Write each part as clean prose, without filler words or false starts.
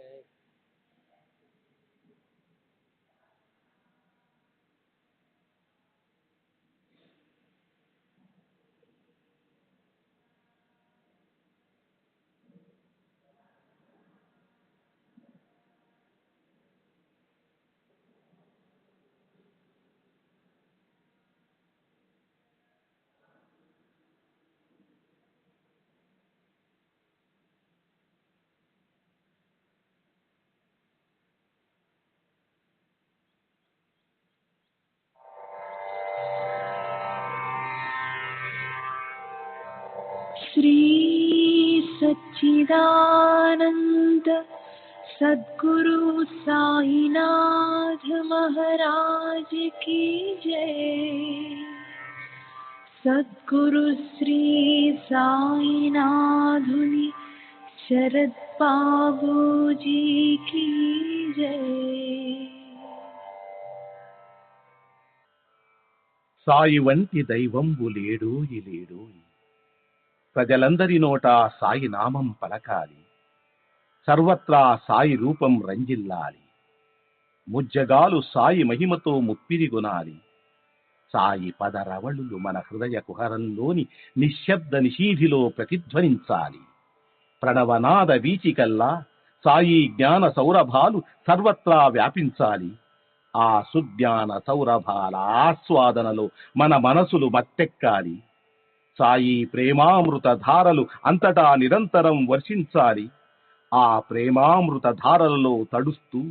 जय। श्री सच्चिदानंद सद्गुरु साईनाथ महाराज की जय। सद्गुरु श्री साईनाथुनि शरद बाबूजी की जय। సాయి వంటి దైవంబు లేడోయి లేడోయి, ప్రజలందరి నోట సాయి నామం పలకాలి, సర్వత్రా సాయి రూపం రంజిల్లాలి, ముజ్జగాలు సాయి మహిమతో ముప్పిరిగొనాలి. సాయి పదరవళులు మన హృదయ కుహరంలోని నిశ్శబ్ద నిషీధిలో ప్రతిధ్వనించాలి. ప్రణవనాద వీచికల్లా సాయి జ్ఞాన సౌరభాలు సర్వత్రా వ్యాపించాలి. ఆ సుజ్ఞాన సౌరభాల ఆస్వాదనలో మన మనసులు మత్తెక్కాలి. సాయి ప్రేమామృత ధారలు అంతటా నిరంతరం వర్షించాలి. ఆ ప్రేమామృత ధారలలో తడుస్తూ,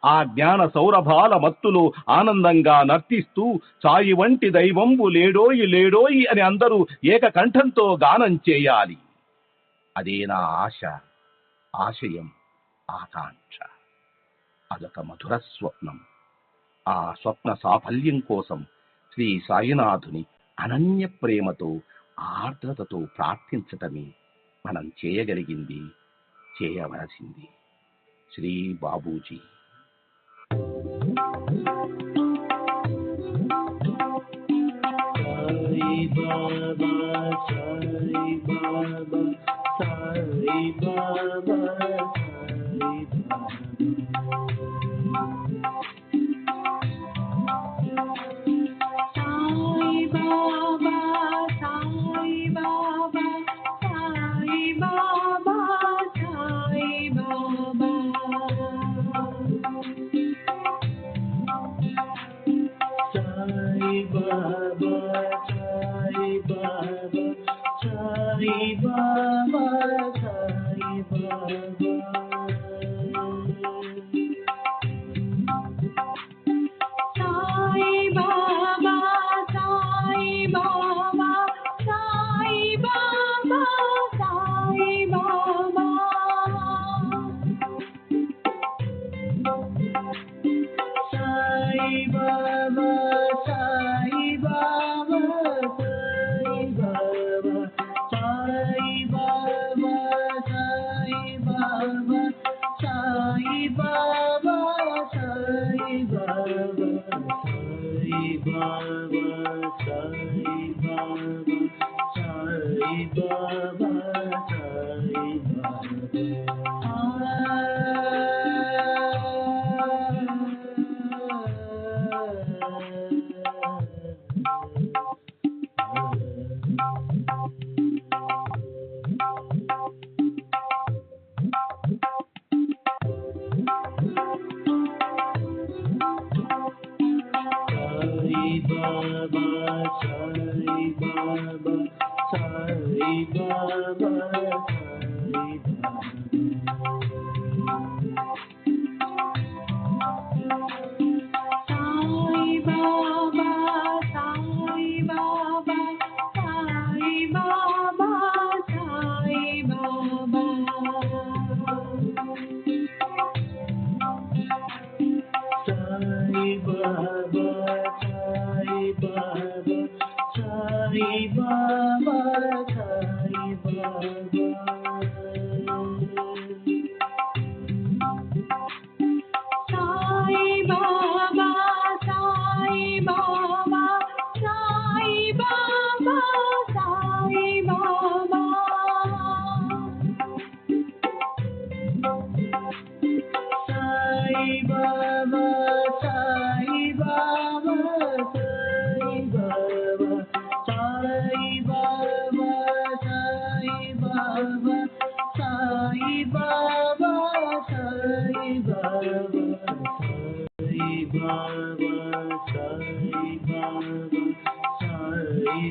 ఆ జ్ఞాన సౌరభాల మత్తులో ఆనందంగా నర్తిస్తూ సాయి వంటి దైవంబు లేడోయి లేడోయి అని అందరూ ఏకకంఠంతో గానం చేయాలి. అదే నా ఆశ, ఆశయం, ఆకాంక్ష. అదొక మధుర స్వప్నం. ఆ స్వప్న సాఫల్యం కోసం శ్రీ సాయినాథుని అనన్య ప్రేమతో, ఆర్ద్రతతో ప్రార్థించటమే మనం చేయగలిగింది, చేయవలసింది. Shri Babuji. Sai Baba, Sai Baba, Sai Baba, Sai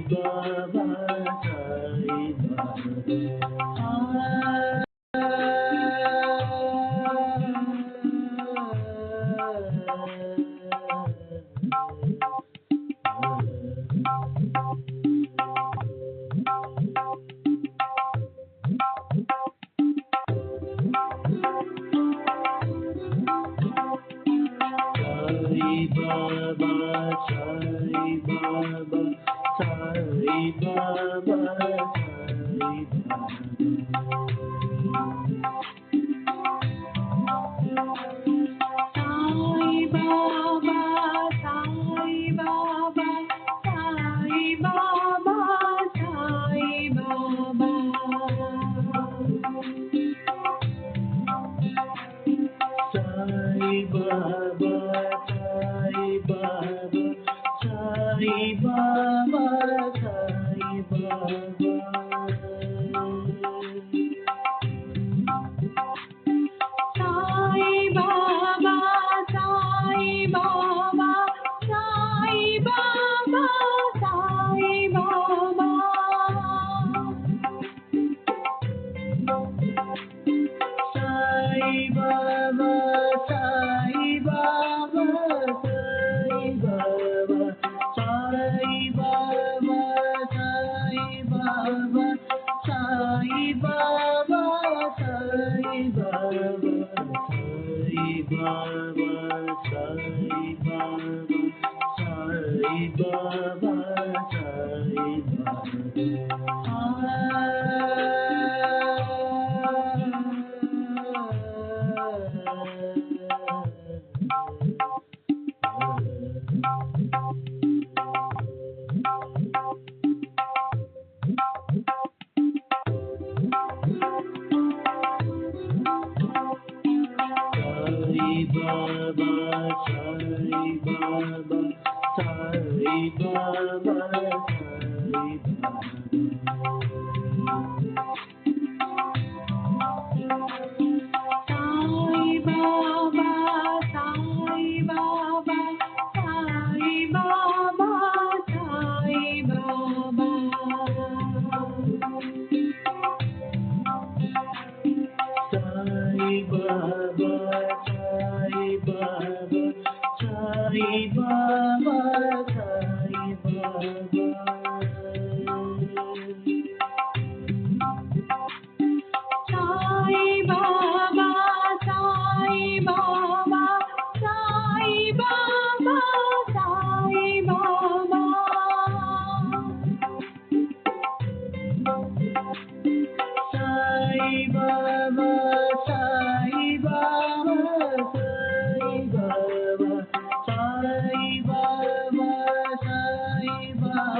Baba, Sai Baba. Sai Baba, Sai Baba, Sai Baba, Sai Baba,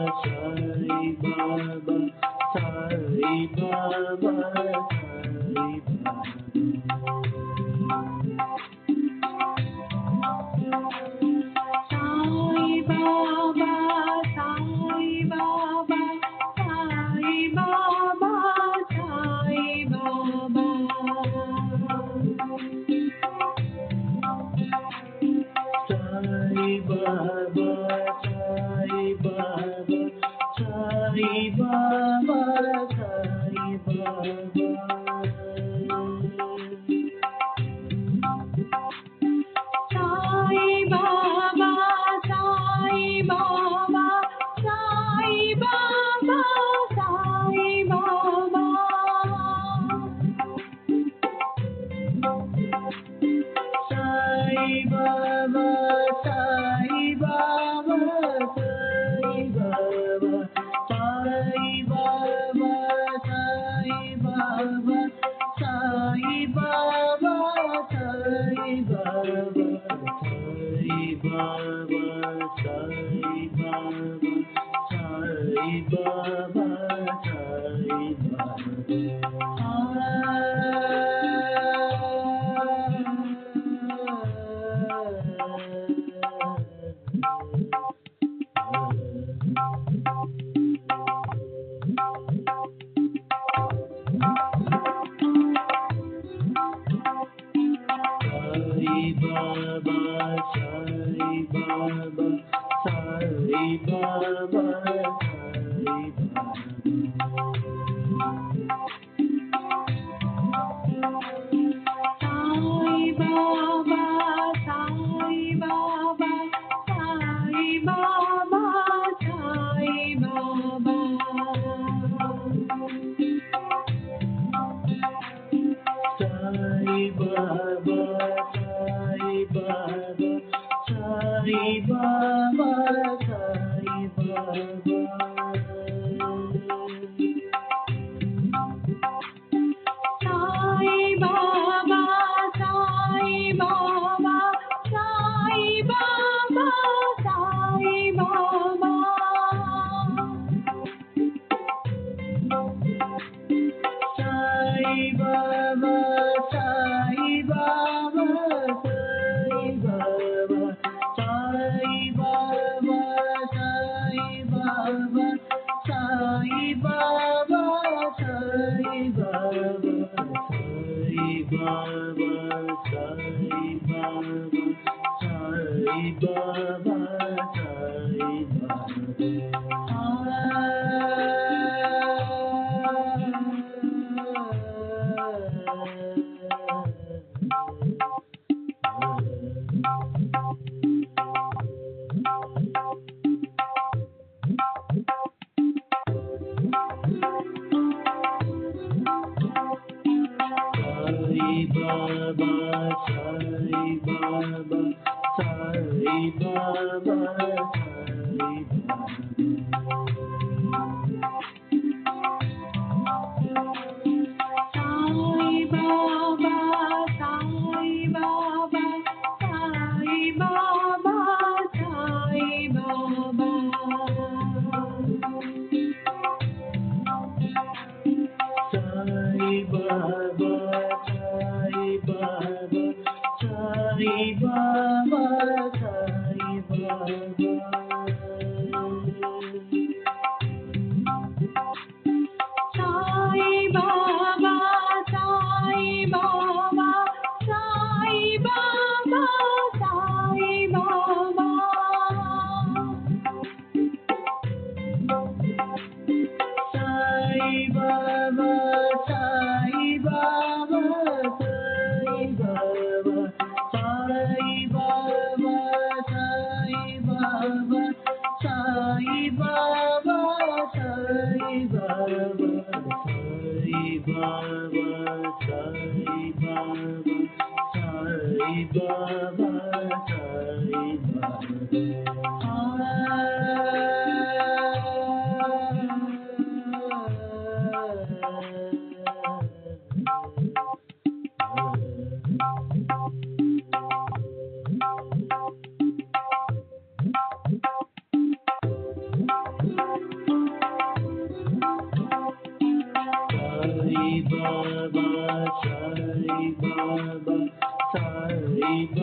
Sai Baba, Sai Baba, Sai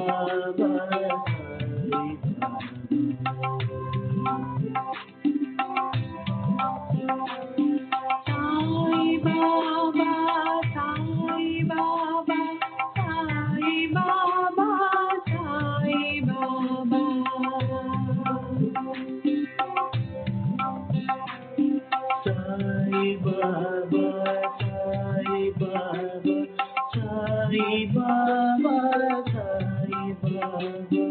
Baba, Sai Baba. Sai Baba, Sai Baba, Sai Baba, Sai Baba, Sai Baba, Sai Baba, Sai Baba.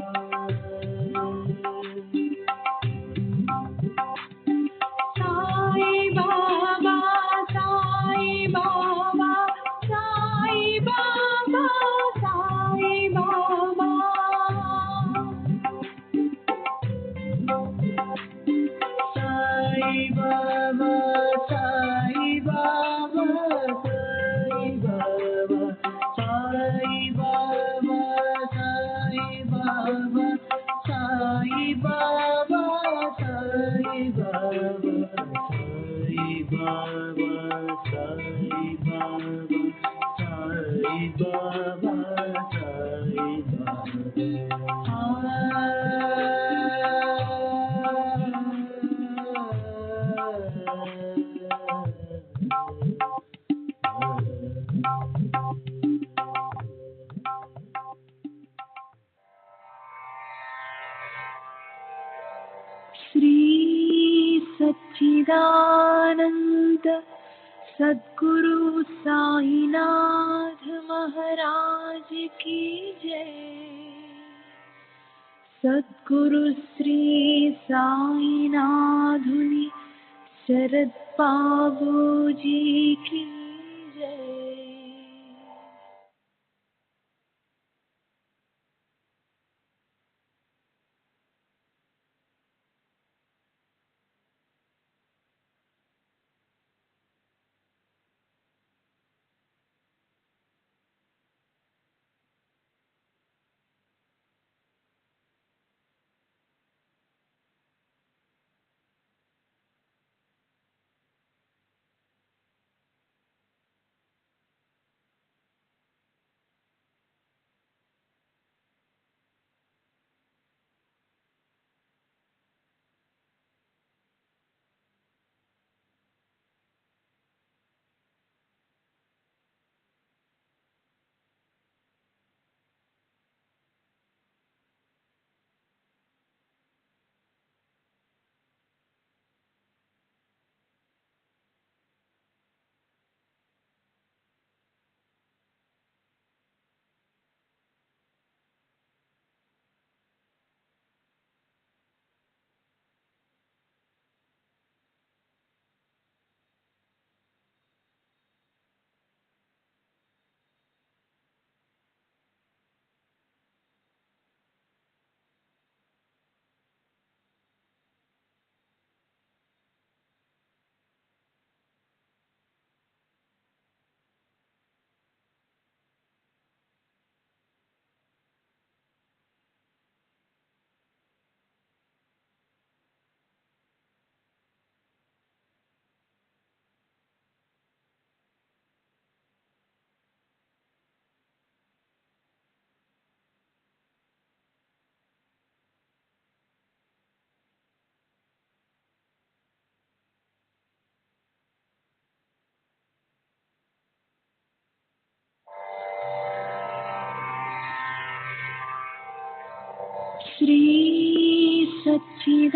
Sai Baba, Sai Baba, Sai Baba, Sai Baba. Sai Baba, Sai Baba, Sai Baba, Sai Baba, Sai Baba, Sai Baba, Sai Baba, Sai Baba, Sai Baba, Sai Baba, Sai Shri सच्चिदानंद सद्गुरु साईनाथ महाराज की जय। सद्गुरु श्री साईनाथुनि शरद बाबू जी की जय। श्री सच्चिदानंद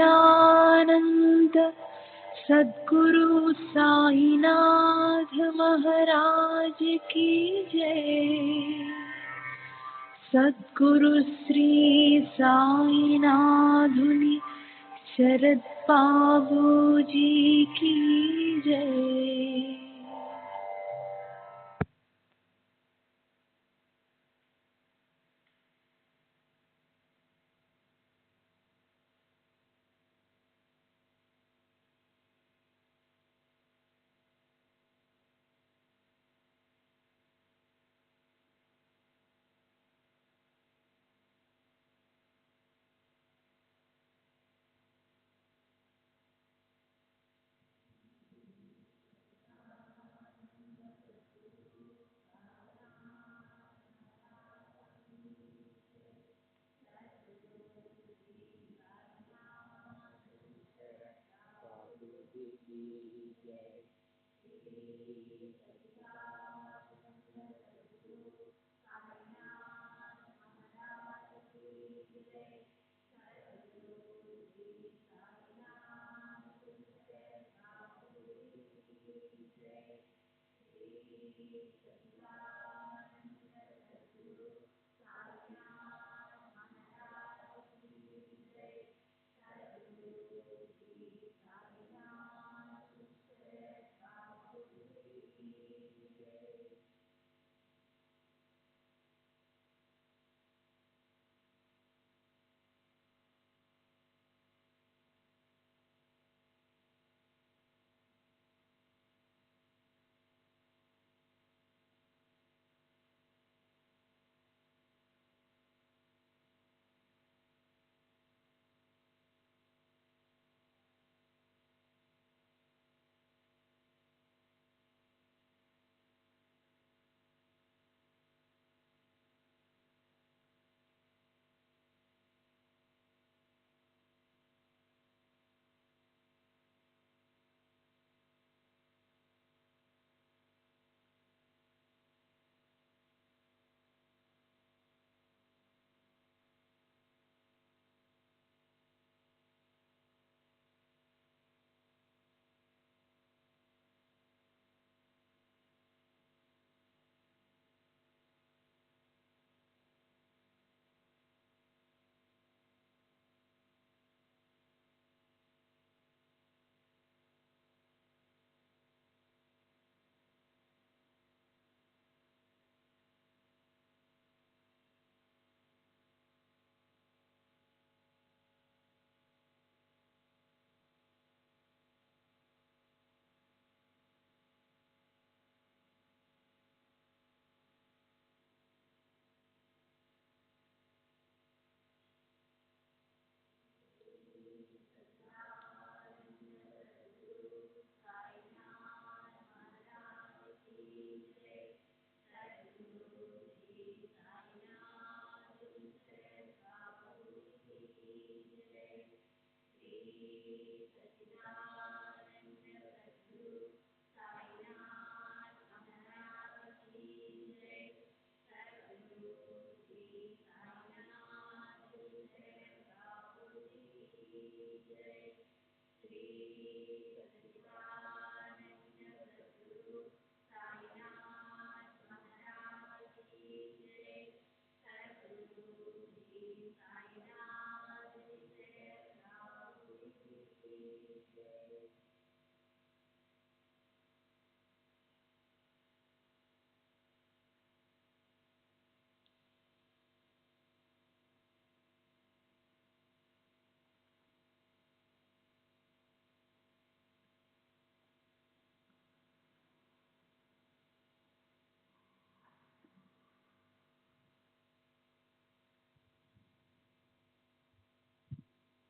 सद्गुरु साईनाथ महाराज की जय। सद्गुरु श्री साईनाथुनि शरद बाबू जी की जय।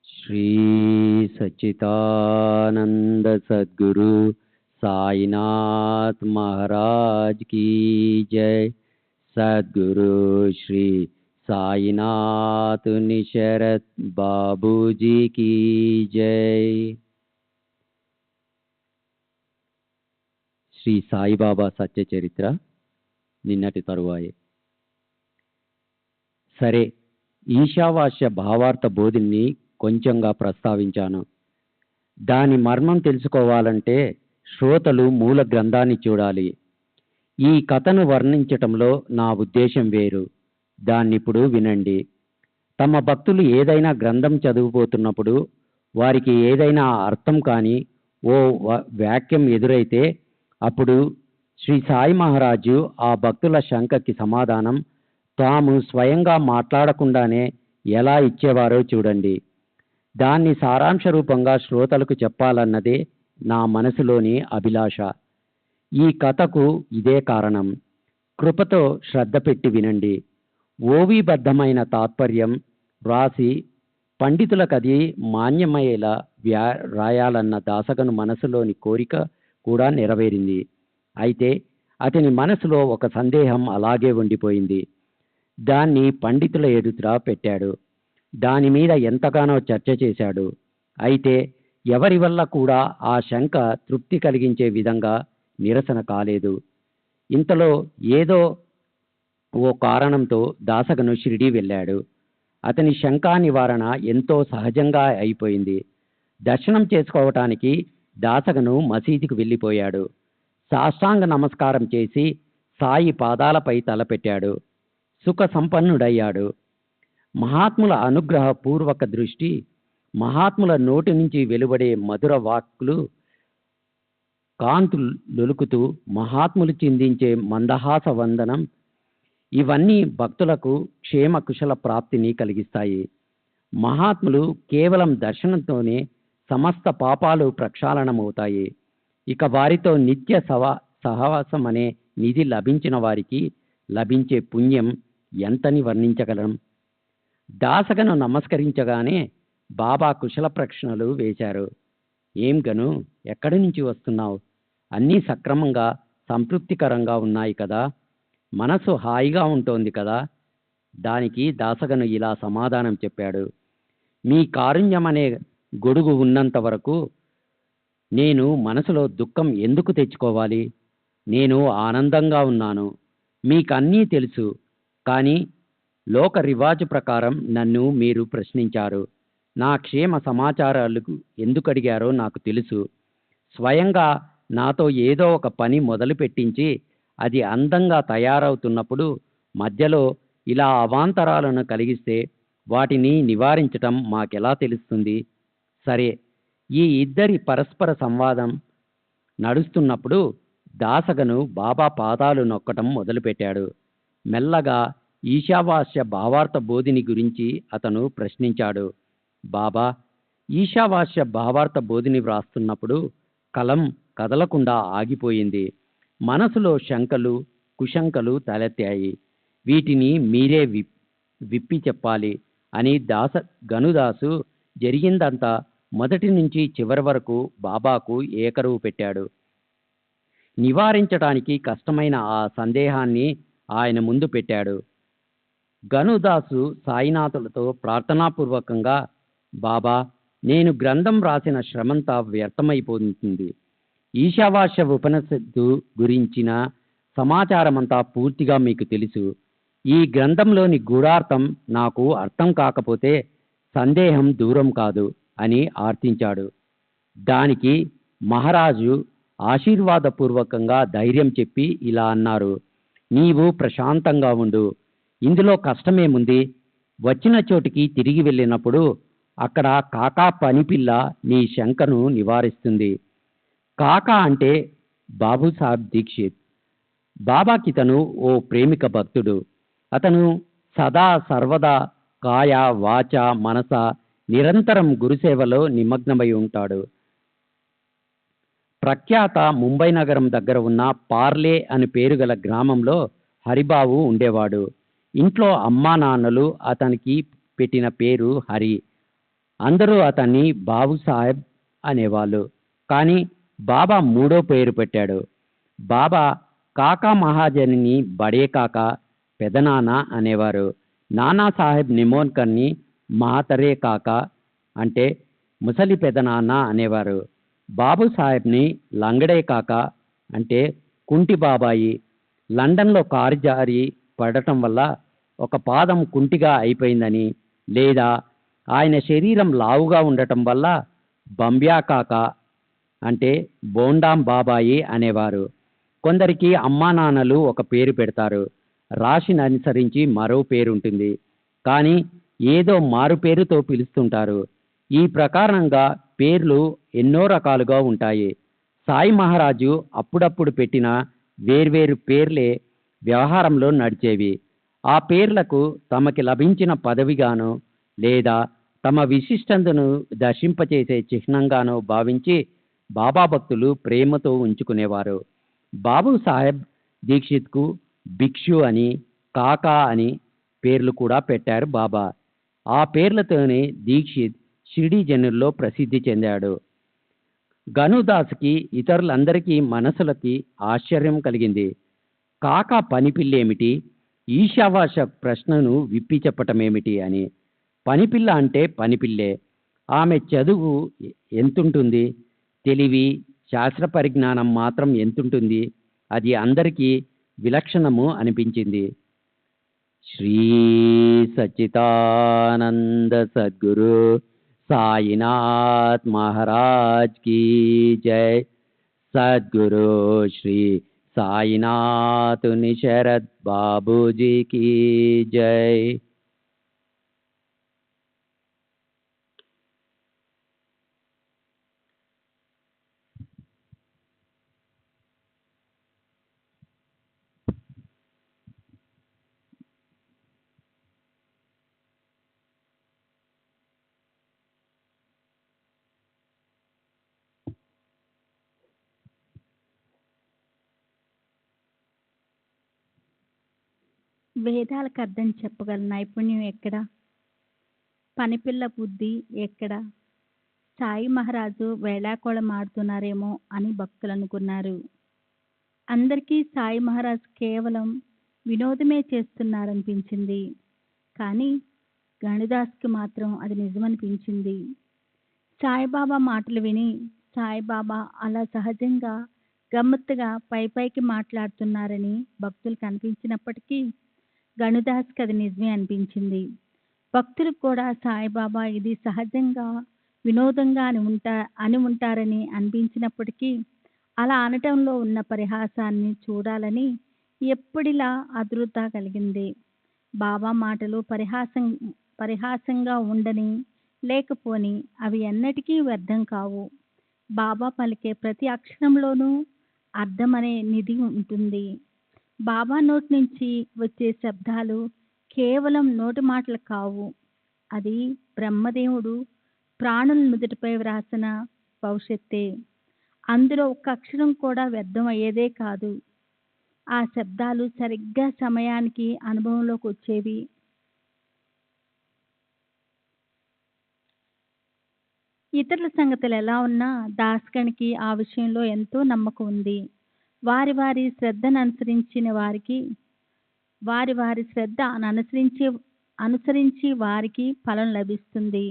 श्री सच्चिदानंद सद्गुरु साईनाथ महाराज की जय। सद्गुरु श्री साईनाथ निशरत बाबूजी की जय। శ్రీ సాయిబాబా సత్య చరిత్ర నిన్నటి తరువాయే. సరే, ఈశావాస్య భావార్థ బోధిని కొంచెంగా ప్రస్తావించాను. దాని మర్మం తెలుసుకోవాలంటే శ్రోతలు మూల గ్రంథాన్ని చూడాలి. ఈ కథను వర్ణించటంలో నా ఉద్దేశం వేరు. దాన్నిప్పుడు వినండి. తమ భక్తులు ఏదైనా గ్రంథం చదువుపోతున్నప్పుడు వారికి ఏదైనా అర్థం కాని ఓ వాక్యం ఎదురైతే అప్పుడు శ్రీ సాయి మహారాజు ఆ భక్తుల శంకకి సమాధానం తాము స్వయంగా మాట్లాడకుండానే ఎలా ఇచ్చేవారో చూడండి. దాన్ని సారాంశ రూపంగా శ్రోతలకు చెప్పాలన్నదే నా మనసులోని అభిలాష. ఈ కథకు ఇదే కారణం. కృపతో శ్రద్ధ పెట్టి వినండి. ఓవిబద్ధమైన తాత్పర్యం వ్రాసి పండితులకది మాన్యమయ్యేలా రాయాలన్న దాసగను మనసులోని కోరిక కూడా నెరవేరింది. అయితే అతని మనసులో ఒక సందేహం అలాగే ఉండిపోయింది. దాన్ని పండితుల ఎదుట పెట్టాడు. దాని మీద ఎంతగానో చర్చ చేశాడు. అయితే ఎవరి వల్ల కూడా ఆ శంక తృప్తి కలిగించే విధంగా నిరసన కాలేదు. ఇంతలో ఏదో ఓ కారణంతో దాసగను షిరిడీ వెళ్ళాడు. అతని శంకా నివారణ ఎంతో సహజంగా అయిపోయింది. దర్శనం చేసుకోవటానికి దాసగను మసీదుకు వెళ్ళిపోయాడు. సాష్టాంగ నమస్కారం చేసి సాయి పాదాలపై తలపెట్టాడు. సుఖ సంపన్నుడయ్యాడు. మహాత్ముల అనుగ్రహ పూర్వక దృష్టి, మహాత్ముల నోటి నుంచి వెలువడే మధుర వాక్కులు, కాంతులొలుకుతూ మహాత్ములు చిందించే మందహాస వందనం, ఇవన్నీ భక్తులకు క్షేమ కుశల ప్రాప్తిని కలిగిస్తాయి. మహాత్ములు కేవలం దర్శనంతోనే సమస్త పాపాలు ప్రక్షాళనమవుతాయి. ఇక వారితో నిత్య సహవాసం అనే నిధి లభించిన వారికి లభించే పుణ్యం ఎంతని వర్ణించగలం. దాసగను నమస్కరించగానే బాబా కుశల ప్రశ్నలు వేశారు. ఏం గను, ఎక్కడి నుంచి వస్తున్నావు? అన్నీ సక్రమంగా సంతృప్తికరంగా ఉన్నాయి కదా? మనసు హాయిగా ఉంటోంది కదా? దానికి దాసగను ఇలా సమాధానం చెప్పాడు. మీ కారుణ్యం అనే గొడుగు ఉన్నంత వరకు నేను మనసులో దుఃఖం ఎందుకు తెచ్చుకోవాలి? నేను ఆనందంగా ఉన్నాను. మీకన్నీ తెలుసు. కానీ లోక రివాజు ప్రకారం నన్ను మీరు ప్రశ్నించారు. నా క్షేమ సమాచారాలకు ఎందుకు అడిగారో నాకు తెలుసు. స్వయంగా నాతో ఏదో ఒక పని మొదలు పెట్టించి అది అందంగా తయారవుతున్నప్పుడు మధ్యలో ఇలా అవాంతరాలను కలిగిస్తే వాటిని నివారించటం మాకెలా తెలుస్తుంది? సరే, ఈ ఇద్దరి పరస్పర సంవాదం నడుస్తున్నప్పుడు దాసగను బాబా పాదాలు నొక్కటం మొదలుపెట్టాడు. మెల్లగా ఈశావాస్య భావార్థ బోధిని గురించి అతను ప్రశ్నించాడు. బాబా, ఈశావాస్య భావార్థ బోధిని వ్రాస్తున్నప్పుడు కలం కదలకుండా ఆగిపోయింది. మనసులో శంకలు కుశంకలు తలెత్తాయి. వీటిని మీరే విప్పి చెప్పాలి అని గనుదాసు జరిగిందంతా మొదటి నుంచి చివరి వరకు బాబాకు ఏకరువు పెట్టాడు. నివారించడానికి కష్టమైన ఆ సందేహాన్ని ఆయన ముందు పెట్టాడు. గనుదాసు సాయినాథులతో ప్రార్థనాపూర్వకంగా, బాబా, నేను గ్రంథం రాసిన శ్రమంతా వ్యర్థమైపోతుంది. ఈశావాస్య ఉపనిషత్తు గురించిన సమాచారమంతా పూర్తిగా మీకు తెలుసు. ఈ గ్రంథంలోని గూఢార్థం నాకు అర్థం కాకపోతే సందేహం దూరం కాదు అని ఆర్తించాడు. దానికి మహారాజు ఆశీర్వాదపూర్వకంగా ధైర్యం చెప్పి ఇలా అన్నారు. నీవు ప్రశాంతంగా ఉండు. ఇందులో కష్టమేముంది? వచ్చిన చోటికి తిరిగి వెళ్ళినప్పుడు అక్కడ కాకా పనిపిల్ల నీ శంకను నివారిస్తుంది. కాకా అంటే బాబుసాహెబ్ దీక్షిత్. బాబాకితను ఓ ప్రేమిక భక్తుడు. అతను సదా సర్వదా కాయ వాచ మనస నిరంతరం గురుసేవలో నిమగ్నమై ఉంటాడు. ప్రఖ్యాత ముంబై నగరం దగ్గర ఉన్న పార్లే అని పేరు గల గ్రామంలో హరిబాబు ఉండేవాడు. ఇంట్లో అమ్మా నాన్నలు అతనికి పెట్టిన పేరు హరి. అందరూ అతన్ని బాబు సాహెబ్ అనేవాళ్ళు. కానీ బాబా మూడో పేరు పెట్టాడు. బాబా కాకా మహాజనిని బడే కాకా, పెదనాన్న అనేవారు. నానాసాహెబ్ నిమోన్కర్ని మహాతరే కాకా అంటే ముసలి పెదనాన్న అనేవారు. బాబు సాహెబ్ని లంగడే కాకా అంటే కుంటి బాబాయి. లండన్లో కారు జారి పడటం వల్ల ఒక పాదం కుంటిగా అయిపోయిందని, లేదా ఆయన శరీరం లావుగా ఉండటం వల్ల బంబ్యా కాకా అంటే బోండాం బాబాయి అనేవారు. కొందరికి అమ్మా నాన్నలు ఒక పేరు పెడతారు, రాశిని అనుసరించి మరో పేరుంటుంది. కానీ ఏదో మారు పేరుతో పిలుస్తుంటారు. ఈ ప్రకారంగా పేర్లు ఎన్నో రకాలుగా ఉంటాయి. సాయి మహారాజు అప్పుడప్పుడు పెట్టిన వేర్వేరు పేర్లే వ్యవహారంలో నడిచేవి. ఆ పేర్లకు తమకి లభించిన పదవిగానో లేదా తమ విశిష్టతను దర్శింపచేసే చిహ్నంగానో భావించి బాబా భక్తులు ప్రేమతో ఉంచుకునేవారు. బాబు సాహెబ్ దీక్షిత్కు భిక్షు అని, కాకా అని పేర్లు కూడా పెట్టారు బాబా. ఆ పేర్లతోనే దీక్షిత్ షిరిడీ జనుల్లో ప్రసిద్ధి చెందాడు. గనుదాస్కి ఇతరులందరికీ మనసులకి ఆశ్చర్యం కలిగింది. కాకా పనిపిల్లేమిటి, ఈశావాస్య ప్రశ్నను విప్పి చెప్పటమేమిటి అని. పనిపిల్ల అంటే పనిపిల్లే. ఆమె చదువు ఎంతుంటుంది? తెలివి, శాస్త్ర పరిజ్ఞానం మాత్రం ఎంతుంటుంది? అది అందరికీ విలక్షణము అనిపించింది. శ్రీ సచ్చిదానంద సద్గురు సాయినాథ్ మహారాజ్ కీ జై. సద్గురు శ్రీ సాయినాథ్ నిశరద్ బాబూజీ కీ జై. వేదాలకు అర్థం చెప్పగల నైపుణ్యం ఎక్కడ? పనిపిల్ల బుద్ధి ఎక్కడ? సాయి మహారాజు వేళాకోళం ఆడుతున్నారేమో అని భక్తులు అనుకున్నారు. అందరికీ సాయి మహారాజ్ కేవలం వినోదమే చేస్తున్నారనిపించింది. కానీ గణిదాస్కి మాత్రం అది నిజమనిపించింది. సాయిబాబా మాటలు విని సాయిబాబా అలా సహజంగా గమ్మత్తుగా పైకి మాట్లాడుతున్నారని భక్తులకు అనిపించినప్పటికీ గణిదాస్కి అది నిజమే అనిపించింది. భక్తులకు కూడా సాయిబాబా ఇది సహజంగా వినోదంగా అని ఉంటారని అనిపించినప్పటికీ అలా అనటంలో ఉన్న పరిహాసాన్ని చూడాలని ఎప్పుడిలా ఆతృత కలిగింది. బాబా మాటలు పరిహాసంగా ఉండని లేకపోని అవి ఎన్నటికీ వ్యర్థం కావు. బాబా పలికే ప్రతి అక్షరంలోనూ అర్థం అనే నిధి ఉంటుంది. బాబా నోటి నుంచి వచ్చే శబ్దాలు కేవలం నోటి మాటలు కావు. అది బ్రహ్మదేవుడు ప్రాణుల నుదుటిపై వ్రాసిన భవిష్యత్తే. అందులో ఒక్క అక్షరం కూడా వ్యర్థం అయ్యేదే కాదు. ఆ శబ్దాలు సరిగ్గా సమయానికి అనుభవంలోకి వచ్చేవి. ఇతరుల సంగతులు ఎలా ఉన్నా దాస్గణ్కి ఆ విషయంలో ఎంతో నమ్మకం ఉంది. వారి వారి శ్రద్ధను అనుసరించి వారికి ఫలం లభిస్తుంది.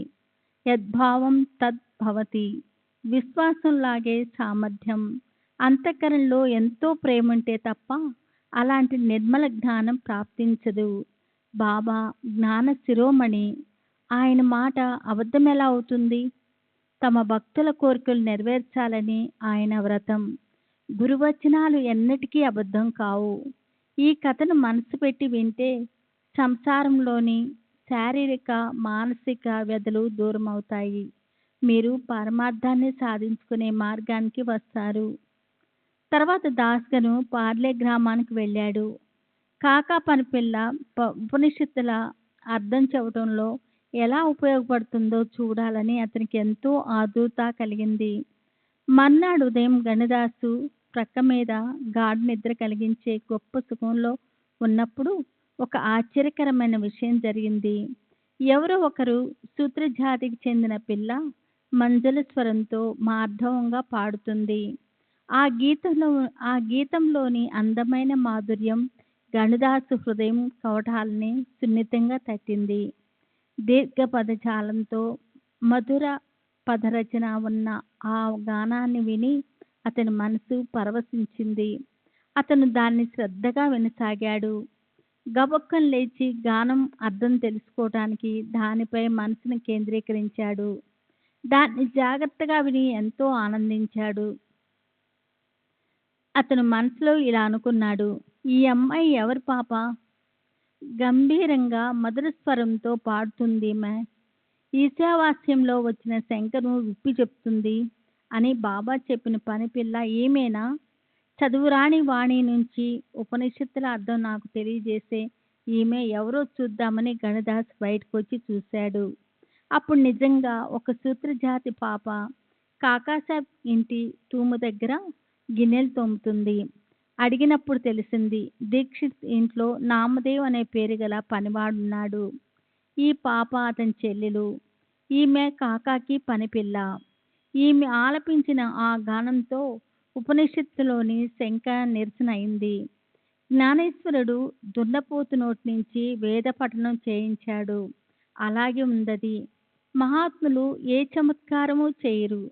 యద్భావం తద్భవతి. విశ్వాసంలాగే సామర్థ్యం. అంతఃకరణలో ఎంతో ప్రేమ ఉంటే తప్ప అలాంటి నిర్మల జ్ఞానం ప్రాప్తించదు. బాబా జ్ఞాన శిరోమణి. ఆయన మాట అబద్ధం ఎలా అవుతుంది? తమ భక్తుల కోరికలు నెరవేర్చాలని ఆయన వ్రతం. గురువచనాలు ఎన్నటికీ అబద్ధం కావు. ఈ కథను మనసు పెట్టి వింటే సంసారంలోని శారీరక మానసిక వ్యధలు దూరం అవుతాయి. మీరు పరమార్థాన్ని సాధించుకునే మార్గానికి వస్తారు. తర్వాత దాస్గను పార్లే గ్రామానికి వెళ్ళాడు. కాకా పనిపిల్ల ఉపనిషత్తుల అర్థం చెప్పడంలో ఎలా ఉపయోగపడుతుందో చూడాలని అతనికి ఎంతో ఆదుర్త కలిగింది. మర్నాడు ఉదయం గణిదాసు ప్రక్క మీద గాఢ నిద్ర కలిగించే గొప్ప సుఖంలో ఉన్నప్పుడు ఒక ఆశ్చర్యకరమైన విషయం జరిగింది. ఎవరో ఒకరు శూద్రజాతికి చెందిన పిల్ల మంజుల స్వరంతో మార్ధవంగా పాడుతుంది. ఆ గీతంలోని అందమైన మాధుర్యం గణిదాసు హృదయం కవటాలని సున్నితంగా తట్టింది. దీర్ఘ పదజాలంతో మధుర పదరచన ఉన్న ఆ గానాన్ని విని అతని మనసు పరవశించింది. అతను దాన్ని శ్రద్ధగా వినసాగాడు. గబుక్కన లేచి గానం అర్థం తెలుసుకోవటానికి దానిపై మనసును కేంద్రీకరించాడు. దాన్ని జాగ్రత్తగా విని ఎంతో ఆనందించాడు. అతను మనసులో ఇలా అనుకున్నాడు, ఈ అమ్మాయి ఎవరి పాప? గంభీరంగా మధుర స్వరంతో పాడుతుంది. ఈశావాస్యంలో వచ్చిన శంకను విప్పి చెప్తుంది అని బాబా చెప్పిన పని పిల్ల ఈమెనా? చదువురాని వాణి నుంచి ఉపనిషత్తుల అర్థం నాకు తెలియజేసే ఈమె ఎవరో చూద్దామని గణిదాస్ బయటకు వచ్చి చూశాడు. అప్పుడు నిజంగా ఒక సూత్రజాతి పాప కాకాసాబ్ ఇంటి తూము దగ్గర గిన్నెలు తోముతుంది. అడిగినప్పుడు తెలిసింది, దీక్షిత్ ఇంట్లో నామదేవ్ అనే పేరు గల పనివాడున్నాడు. ఈ పాప అతని చెల్లెలు. ఈమె కాకాకి పనిపిల్ల. ఈమె ఆలపించిన ఆ గానంతో ఉపనిషత్తులోని శంక నిరసన అయింది. జ్ఞానేశ్వరుడు దున్నపోతు నోటి నుంచి వేద పఠనం చేయించాడు. అలాగే ఉందది. మహాత్ములు ఏ చమత్కారము చేయరు.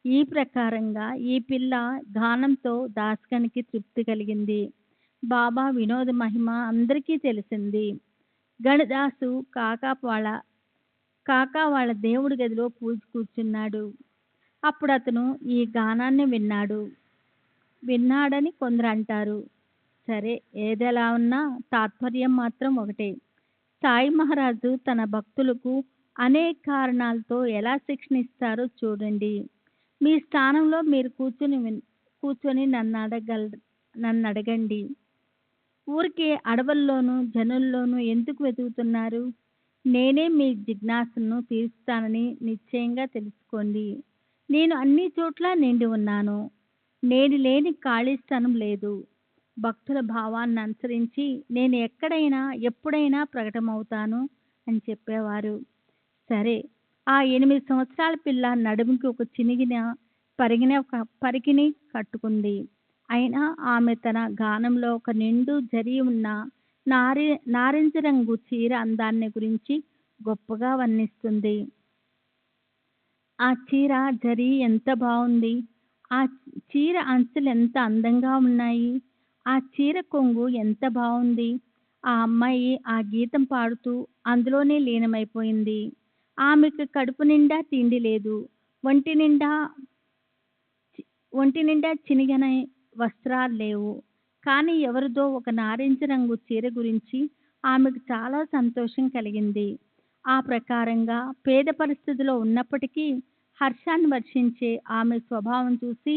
ఈ ప్రకారంగా ఈ పిల్ల గానంతో దాస్గన్కి తృప్తి కలిగింది. బాబా వినోద మహిమ అందరికీ తెలిసింది. గణదాసు కాకా వాళ్ళ దేవుడి గదిలో పూజ కూర్చున్నాడు. అప్పుడు అతను ఈ గానాన్ని విన్నాడని కొందరు అంటారు. సరే, ఏదెలా ఉన్నా తాత్పర్యం మాత్రం ఒకటే. సాయి మహారాజు తన భక్తులకు అనేక కారణాలతో ఎలా శిక్షణ ఇస్తారో చూడండి. మీ స్థానంలో మీరు కూర్చొని నన్ను అడగండి. ఊరికే అడవుల్లోనూ జనుల్లోనూ ఎందుకు వెతుకుతున్నారు? నేనే మీ జిజ్ఞాసను తీరుస్తానని నిశ్చయంగా తెలుసుకోండి. నేను అన్ని చోట్ల నిండి ఉన్నాను. నేను లేని ఖాళీ స్థానం లేదు. భక్తుల భావాన్ని అనుసరించి నేను ఎక్కడైనా ఎప్పుడైనా ప్రకటమవుతాను అని చెప్పేవారు. సరే, ఆ 8 సంవత్సరాల పిల్ల నడుముకి ఒక పరికిని కట్టుకుంది. అయినా ఆమె తన గానంలో ఒక నిండు జరి ఉన్న నారింజ రంగు చీర అందాన్ని గురించి గొప్పగా వర్ణిస్తుంది. ఆ చీర జరి ఎంత బాగుంది! ఆ చీర అంచులు ఎంత అందంగా ఉన్నాయి! ఆ చీర కొంగు ఎంత బాగుంది! ఆ అమ్మాయి ఆ గీతం పాడుతూ అందులోనే లీనమైపోయింది. ఆమెకు కడుపు నిండా తిండి లేదు. ఒంటి నిండా చినిగని వస్త్రాలు లేవు. కానీ ఎవరిదో ఒక నారింజ రంగు చీర గురించి ఆమెకు చాలా సంతోషం కలిగింది. ఆ ప్రకారంగా పేద పరిస్థితిలో ఉన్నప్పటికీ హర్షాన్ని వర్షించే ఆమె స్వభావం చూసి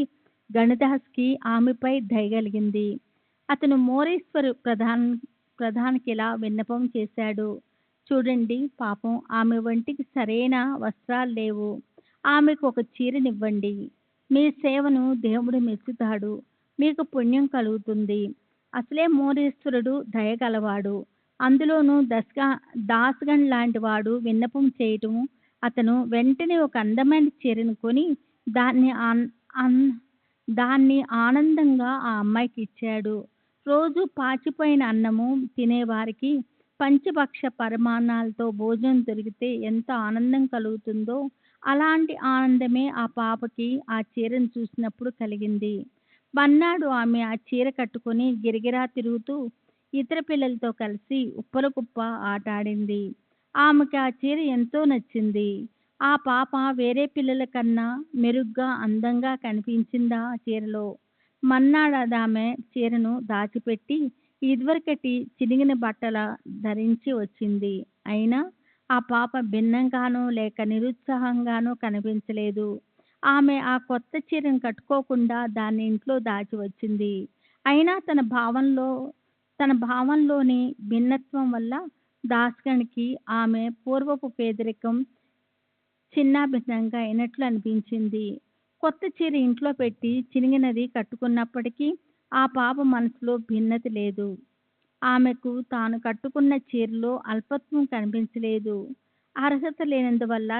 గణదాస్కి ఆమెపై దయ కలిగింది. అతను మోరేశ్వర్ ప్రధానికి ఇలా విన్నపం చేశాడు. చూడండి, పాపం ఆమె ఒంటికి సరైన వస్త్రాలు లేవు. ఆమెకు ఒక చీరనివ్వండి. మీ సేవను దేవుడు మెచ్చుతాడు. మీకు పుణ్యం కలుగుతుంది. అసలే మోరేశ్వరుడు దయగలవాడు. అందులోనూ దాస్గన్ లాంటి వాడు విన్నపం చేయటం. అతను వెంటనే ఒక అందమైన చీరను కొని దాన్ని ఆనందంగా ఆ అమ్మాయికి ఇచ్చాడు. రోజు పాచిపోయిన అన్నము తినేవారికి పంచభక్ష పరమాన్నాలతో భోజనం దొరికితే ఎంత ఆనందం కలుగుతుందో అలాంటి ఆనందమే ఆ పాపకి ఆ చీరను చూసినప్పుడు కలిగింది. మర్నాడు ఆమె ఆ చీర కట్టుకొని గిరగిరా తిరుగుతూ ఇతర పిల్లలతో కలిసి ఉప్పల కుప్ప ఆట ఆడింది. ఆమెకి ఆ చీర ఎంతో నచ్చింది. ఆ పాప వేరే పిల్లల కన్నా మెరుగ్గా అందంగా కనిపించిందా ఆ చీరలో. మర్నాడు ఆమె చీరను దాచిపెట్టి ఇదివరకటి చినిగిన బట్టల ధరించి వచ్చింది. అయినా ఆ పాప భిన్నంగానో లేక నిరుత్సాహంగానో కనిపించలేదు. ఆమె ఆ కొత్త చీరను కట్టుకోకుండా దాన్ని ఇంట్లో దాచి వచ్చింది. అయినా తన భావంలోని భిన్నత్వం వల్ల దాస్గన్కి ఆమె పూర్వపు పేదరికం చిన్నాభిన్నంగా అయినట్లు అనిపించింది. కొత్త చీర ఇంట్లో పెట్టి చినిగినది కట్టుకున్నప్పటికీ ఆ పాప మనసులో భిన్నత లేదు. ఆమెకు తాను కట్టుకున్న చీరలో అల్పత్వం కనిపించలేదు. అర్హత లేనందువల్ల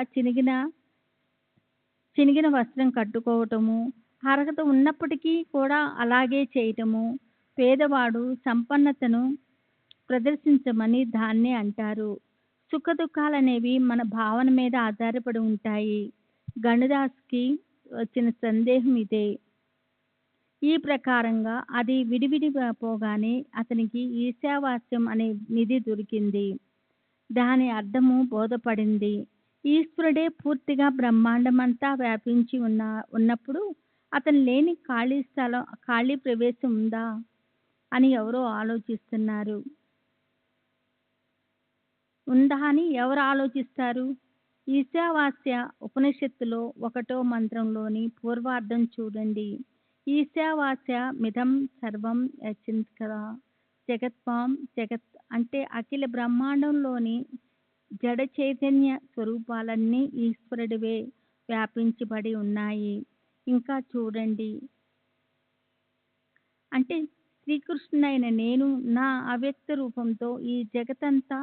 చినిగిన వస్త్రం కట్టుకోవటము, అర్హత ఉన్నప్పటికీ కూడా అలాగే చేయటము. పేదవాడు సంపన్నతను ప్రదర్శించమని దాన్నే అంటారు. సుఖదుఖాలనేవి మన భావన మీద ఆధారపడి ఉంటాయి. గణదాస్కి వచ్చిన సందేహం ఇదే. ఈ ప్రకారంగా అది పోగానే అతనికి ఈశావాస్యం అనే నిధి దొరికింది. దాని అర్థము బోధపడింది. ఈశ్వరుడే పూర్తిగా బ్రహ్మాండమంతా వ్యాపించి ఉన్నప్పుడు అతను లేని ఖాళీ ప్రవేశం ఉందా అని ఎవరు ఆలోచిస్తారు? ఈశావాస్య ఉపనిషత్తులో 1వ మంత్రంలోని పూర్వార్థం చూడండి. ఈశావాస్య మిదం సర్వం యచింత్కర జగత్వాం జగత్ అంటే అఖిల బ్రహ్మాండంలోని జడ చైతన్య స్వరూపాలన్నీ ఈశ్వరుడివే వ్యాపించబడి ఉన్నాయి. ఇంకా చూడండి, అంటే శ్రీకృష్ణుడైన నేను నా అవ్యక్త రూపంతో ఈ జగతంతా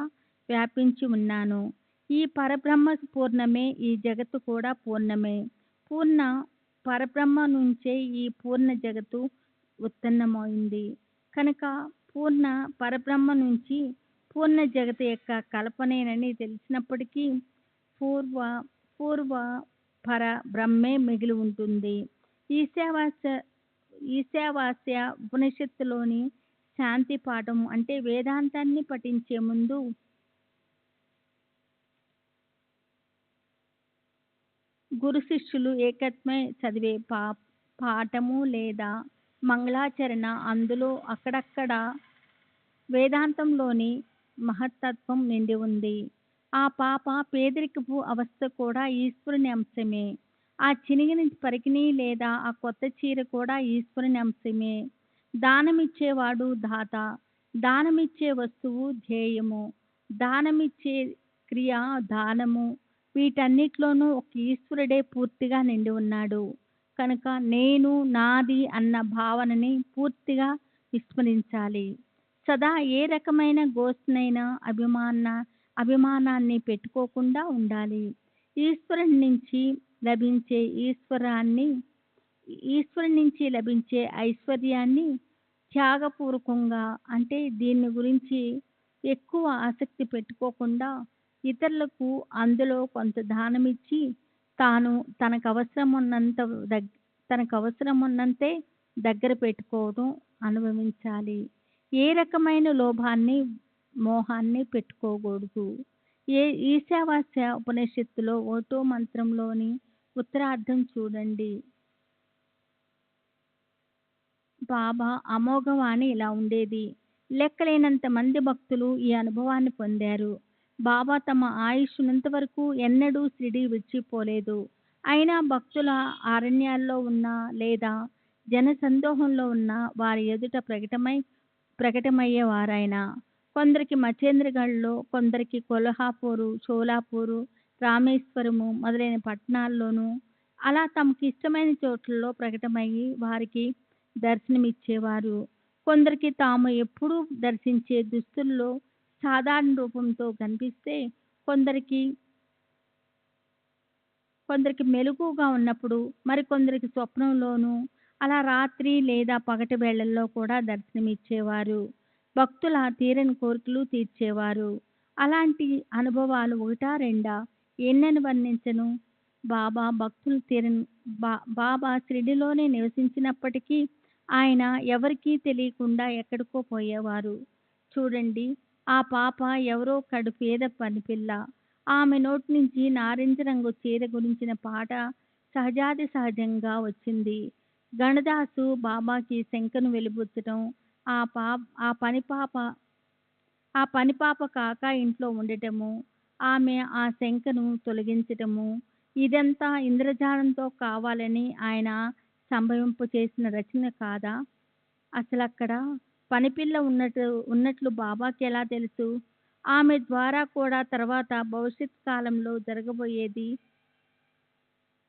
వ్యాపించి ఉన్నాను. ఈ పరబ్రహ్మ పూర్ణమే, ఈ జగత్తు కూడా పూర్ణమే. పూర్ణ పరబ్రహ్మ నుంచే ఈ పూర్ణ జగత్తు ఉత్పన్నమైంది. కనుక పూర్ణ పరబ్రహ్మ నుంచి పూర్ణ జగత్తు యొక్క కల్పనేనని తెలిసినప్పటికీ పూర్వ పూర్వ పర బ్రహ్మే మిగిలి ఉంటుంది. ఈశావాస్య ఈశావాస్య ఉపనిషత్తులోని శాంతి పాఠం అంటే వేదాంతాన్ని పఠించే ముందు గురు శిష్యులు ఏకత్వమై చదివే పాఠము లేదా మంగళాచరణ అందులో అక్కడక్కడ వేదాంతంలోని మహత్తత్వం నిండి ఉంది. ఆ పాప పేదరికపు అవస్థ కూడా ఈశ్వరుని అంశమే. ఆ చినిగిన పరికిణి లేదా ఆ కొత్త చీర కూడా ఈశ్వరుని అంశమే. దానమిచ్చేవాడు దాత, దానమిచ్చే వస్తువు ధ్యేయము, దానమిచ్చే క్రియ దానము. వీటన్నిటిలోనూ ఒక ఈశ్వరుడే పూర్తిగా నిండి ఉన్నాడు. కనుక నేను నాది అన్న భావనని పూర్తిగా విస్మరించాలి. సదా ఏ రకమైన గోష్ఠినైనా అభిమానాన్ని పెట్టుకోకుండా ఉండాలి. ఈశ్వరుని నుంచి లభించే ఐశ్వర్యాన్ని త్యాగపూర్వకంగా అంటే దీని గురించి ఎక్కువ ఆసక్తి పెట్టుకోకుండా ఇతరులకు అందులో కొంత దానమిచ్చి తాను తనకు అవసరమున్నంతే దగ్గర పెట్టుకోవడం అనుభవించాలి. ఏ రకమైన లోభాన్ని మోహాన్ని పెట్టుకోకూడదు. ఈశావాస్య ఉపనిషత్తులో 1వ మంత్రంలోని ఉత్తరార్థం చూడండి. బాబా అమోఘవాణి ఇలా ఉండేది. లెక్కలేనంత మంది భక్తులు ఈ అనుభవాన్ని పొందారు. బాబా తమ ఆయుష్నంత వరకు ఎన్నడూ షిరిడీ విడిచిపోలేదు. అయినా భక్తుల అరణ్యాల్లో ఉన్న లేదా జనసందోహంలో ఉన్న వారి ఎదుట ప్రకటమయ్యేవారాయన. కొందరికి మచేంద్రగఢ్లో, కొందరికి కొల్హాపూరు, షోలాపూరు, రామేశ్వరము మొదలైన పట్టణాల్లోనూ అలా తమకు ఇష్టమైన చోట్లలో ప్రకటమయ్యి వారికి దర్శనమిచ్చేవారు. కొందరికి తాము ఎప్పుడూ దర్శించే దుస్తుల్లో సాధారణ రూపంతో కనిపిస్తే, కొందరికి మెలకువగా ఉన్నప్పుడు, మరికొందరికి స్వప్నంలోనూ, అలా రాత్రి లేదా పగటి వేళల్లో కూడా దర్శనమిచ్చేవారు. భక్తుల తీరని కోరికలు తీర్చేవారు. అలాంటి అనుభవాలు ఒకటా రెండా, ఎన్నని వర్ణించను. బాబా షిరిడీలోనే నివసించినప్పటికీ ఆయన ఎవరికీ తెలియకుండా ఎక్కడికో పోయేవారు. చూడండి, ఆ పాప ఎవరో కడు పేద పనిపిల్ల. ఆమె నోటి నుంచి నారింజ రంగు చీర గురించిన పాట సహజాది సహజంగా వచ్చింది. గణదాసు బాబాకి శంఖను వెలిబుచ్చటం, ఆ పనిపాప కాక ఇంట్లో ఉండటము, ఆమె ఆ శంఖను తొలగించటము, ఇదంతా ఇంద్రజాలంతో కావాలని ఆయన సంభవింప చేసిన రచన కాదా? అసలక్కడ పనిపిల్ల ఉన్నట్లు బాబాకి ఎలా తెలుసు? ఆమె ద్వారా కూడా తర్వాత భవిష్యత్ కాలంలో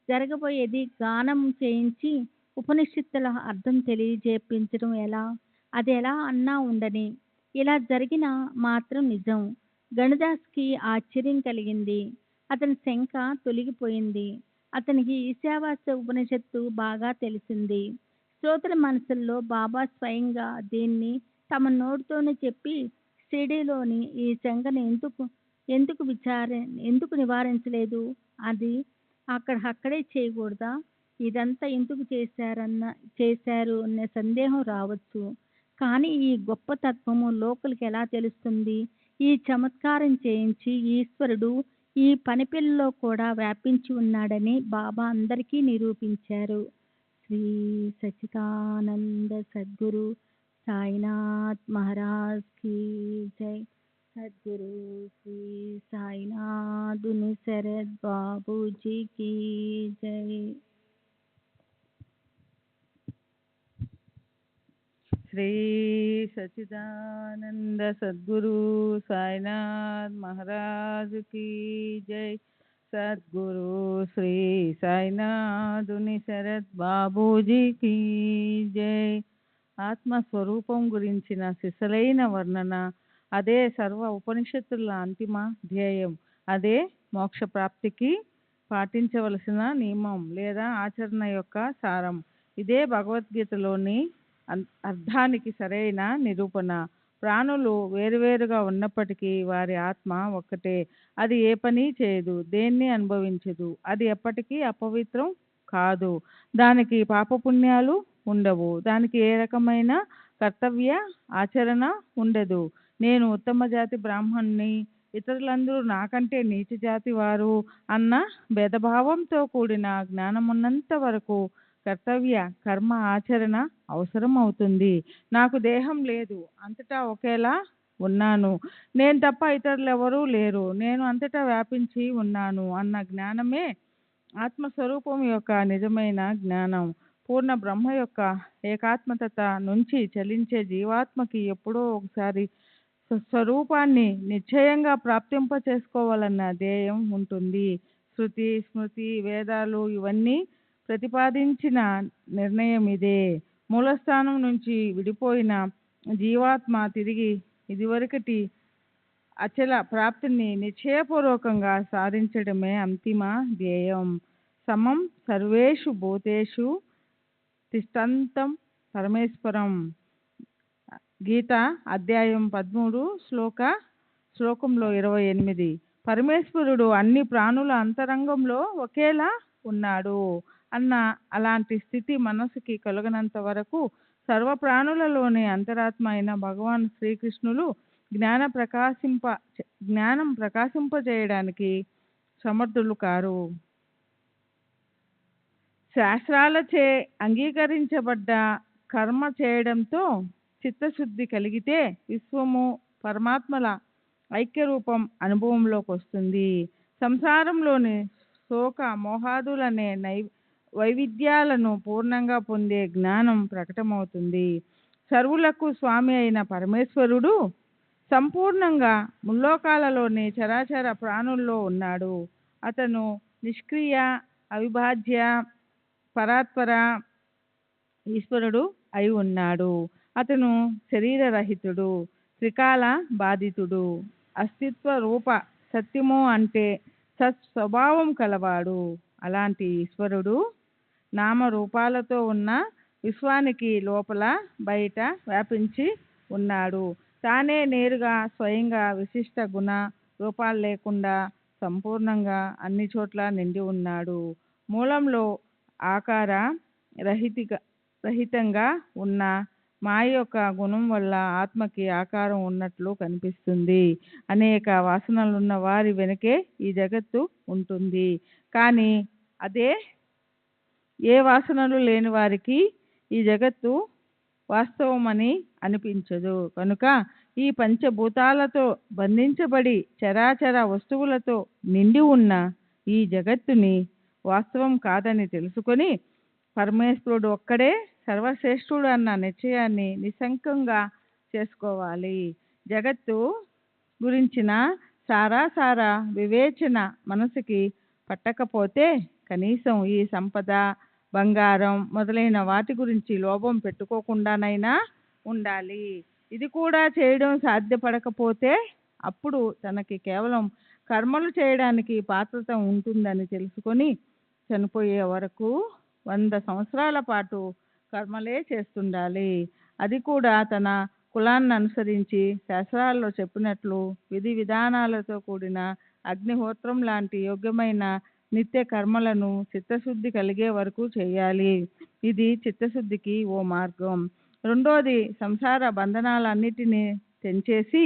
జరగబోయేది గానం చేయించి ఉపనిషత్తుల అర్థం తెలియజేపించడం ఎలా? అది ఎలా అన్నా ఉండని, ఇలా జరిగిన మాత్రం నిజం. గణదాస్కి ఆశ్చర్యం కలిగింది. అతని శంక తొలగిపోయింది. అతనికి ఈశావాస్య ఉపనిషత్తు బాగా తెలిసింది. శ్రోతల మనసుల్లో బాబా స్వయంగా దీన్ని తమ నోటితోనే చెప్పి షిరిడీలోని ఈ శంకను ఎందుకు నివారించలేదు? అది అక్కడే చేయకూడదా? ఇదంతా ఎందుకు చేశారు అనే సందేహం రావచ్చు. కానీ ఈ గొప్ప తత్వము లోకులకి ఎలా తెలుస్తుంది? ఈ చమత్కారం చేయించి ఈశ్వరుడు ఈ పనిపిల్లలో కూడా వ్యాపించి ఉన్నాడని బాబా అందరికీ నిరూపించారు. శ్రీ సచ్చిదానంద సద్గురు సాయినాథ్ మహారాజ్ की जय. सद्गुरु श्री साईनाथ शरद बाबू जी की जय. శ్రీ సచ్చిదానంద సద్గురు సాయినాథ్ మహారాజ్ की जय. సద్గురు శ్రీ సాయినాథుని శరత్ బాబూజీ की जय. ఆత్మస్వరూపం గురించిన సిసలైన వర్ణన, అదే సర్వ ఉపనిషత్తుల అంతిమ ధ్యేయం. అదే మోక్ష ప్రాప్తికి పాటించవలసిన నియమం లేదా ఆచరణ యొక్క సారం. ఇదే భగవద్గీతలోని అర్థానికి సరైన నిరూపణ. ప్రాణులు వేరువేరుగా ఉన్నప్పటికీ వారి ఆత్మ ఒక్కటే. అది ఏ పని చేయదు, దేన్ని అనుభవించదు. అది ఎప్పటికీ అపవిత్రం కాదు. దానికి పాపపుణ్యాలు ఉండవు. దానికి ఏ రకమైన కర్తవ్య ఆచరణ ఉండదు. నేను ఉత్తమ జాతి బ్రాహ్మణ్ణి, ఇతరులందరూ నాకంటే నీచ జాతి వారు అన్న భేదభావంతో కూడిన జ్ఞానమున్నంత వరకు కర్తవ్య కర్మ ఆచరణ అవసరం అవుతుంది. నాకు దేహం లేదు, అంతటా ఒకేలా ఉన్నాను, నేను తప్ప ఇతరులెవరూ లేరు, నేను అంతటా వ్యాపించి ఉన్నాను అన్న జ్ఞానమే ఆత్మస్వరూపం యొక్క నిజమైన జ్ఞానం. పూర్ణ బ్రహ్మ యొక్క ఏకాత్మత నుంచి చలించే జీవాత్మకి ఎప్పుడో ఒకసారి స్వరూపాన్ని నిశ్చయంగా ప్రాప్తింప చేసుకోవాలన్న ధ్యేయం ఉంటుంది. శృతి, స్మృతి, వేదాలు ఇవన్నీ ప్రతిపాదించిన నిర్ణయం ఇదే. మూలస్థానం నుంచి విడిపోయిన జీవాత్మ తిరిగి ఇదివరకటి అచల ప్రాప్తిని నిశ్చయపూర్వకంగా సాధించడమే అంతిమ ధ్యేయం. సమం సర్వేషు భూతేషు తిష్టంతం పరమేశ్వరం. గీత అధ్యాయం 13 శ్లోకంలో 28. పరమేశ్వరుడు అన్ని ప్రాణుల అంతరంగంలో ఒకేలా ఉన్నాడు అన్న అలాంటి స్థితి మనసుకి కలుగనంత వరకు సర్వ ప్రాణులలోని అంతరాత్మ అయిన భగవాన్ శ్రీకృష్ణులు జ్ఞానం ప్రకాశింపజేయడానికి సమర్థులు కారు. శాస్త్రాలచే అంగీకరించబడ్డ కర్మ చేయడంతో చిత్తశుద్ధి కలిగితే విశ్వము పరమాత్మల ఐక్యరూపం అనుభవంలోకి వస్తుంది. సంసారంలోని శోక మోహాదులనే వైవిధ్యాలను పూర్ణంగా పొందే జ్ఞానం ప్రకటమవుతుంది. సర్వులకు స్వామి అయిన పరమేశ్వరుడు సంపూర్ణంగా ముల్లోకాలలోని చరాచర ప్రాణుల్లో ఉన్నాడు. అతను నిష్క్రియ, అవిభాజ్య, పరాత్పర ఈశ్వరుడు అయి ఉన్నాడు. అతను శరీరరహితుడు, త్రికాల బాధితుడు, అస్తిత్వ రూప సత్యము అంటే సత్స్వభావం కలవాడు. అలాంటి ఈశ్వరుడు నామరూపాలతో ఉన్న విశ్వానికి లోపల బయట వ్యాపించి ఉన్నాడు. తానే నేరుగా స్వయంగా విశిష్ట గుణ రూపాలు లేకుండా సంపూర్ణంగా అన్ని చోట్ల నిండి ఉన్నాడు. మూలంలో ఆకార రహితంగా ఉన్న మాయ యొక్క గుణం వల్ల ఆత్మకి ఆకారం ఉన్నట్లు కనిపిస్తుంది. అనేక వాసనలున్న వారి వెనకే ఈ జగత్తు ఉంటుంది. కానీ అదే ఏ వాసనలు లేని వారికి ఈ జగత్తు వాస్తవమని అనిపించదు. కనుక ఈ పంచభూతాలతో బంధించబడి చరాచర వస్తువులతో నిండి ఉన్న ఈ జగత్తుని వాస్తవం కాదని తెలుసుకొని పరమేశ్వరుడు ఒక్కడే సర్వశ్రేష్ఠుడు అన్న నిశ్చయాన్ని నిశంకంగా చేసుకోవాలి. జగత్తు గురించిన సారాసార వివేచన మనసుకి పట్టకపోతే కనీసం ఈ సంపద, బంగారం మొదలైన వాటి గురించి లోభం పెట్టుకోకుండానైనా ఉండాలి. ఇది కూడా చేయడం సాధ్యపడకపోతే అప్పుడు తనకి కేవలం కర్మలు చేయడానికి పాత్రత ఉంటుందని తెలుసుకొని చనిపోయే వరకు 100 సంవత్సరాల పాటు కర్మలే చేస్తుండాలి. అది కూడా తన కులాన్ని అనుసరించి శాస్త్రాల్లో చెప్పినట్లు విధి విధానాలతో కూడిన అగ్నిహోత్రం లాంటి యోగ్యమైన నిత్య కర్మలను చిత్తశుద్ధి కలిగే వరకు చేయాలి. ఇది చిత్తశుద్ధికి ఓ మార్గం. రెండోది సంసార బంధనాలన్నిటినీ తెంచేసి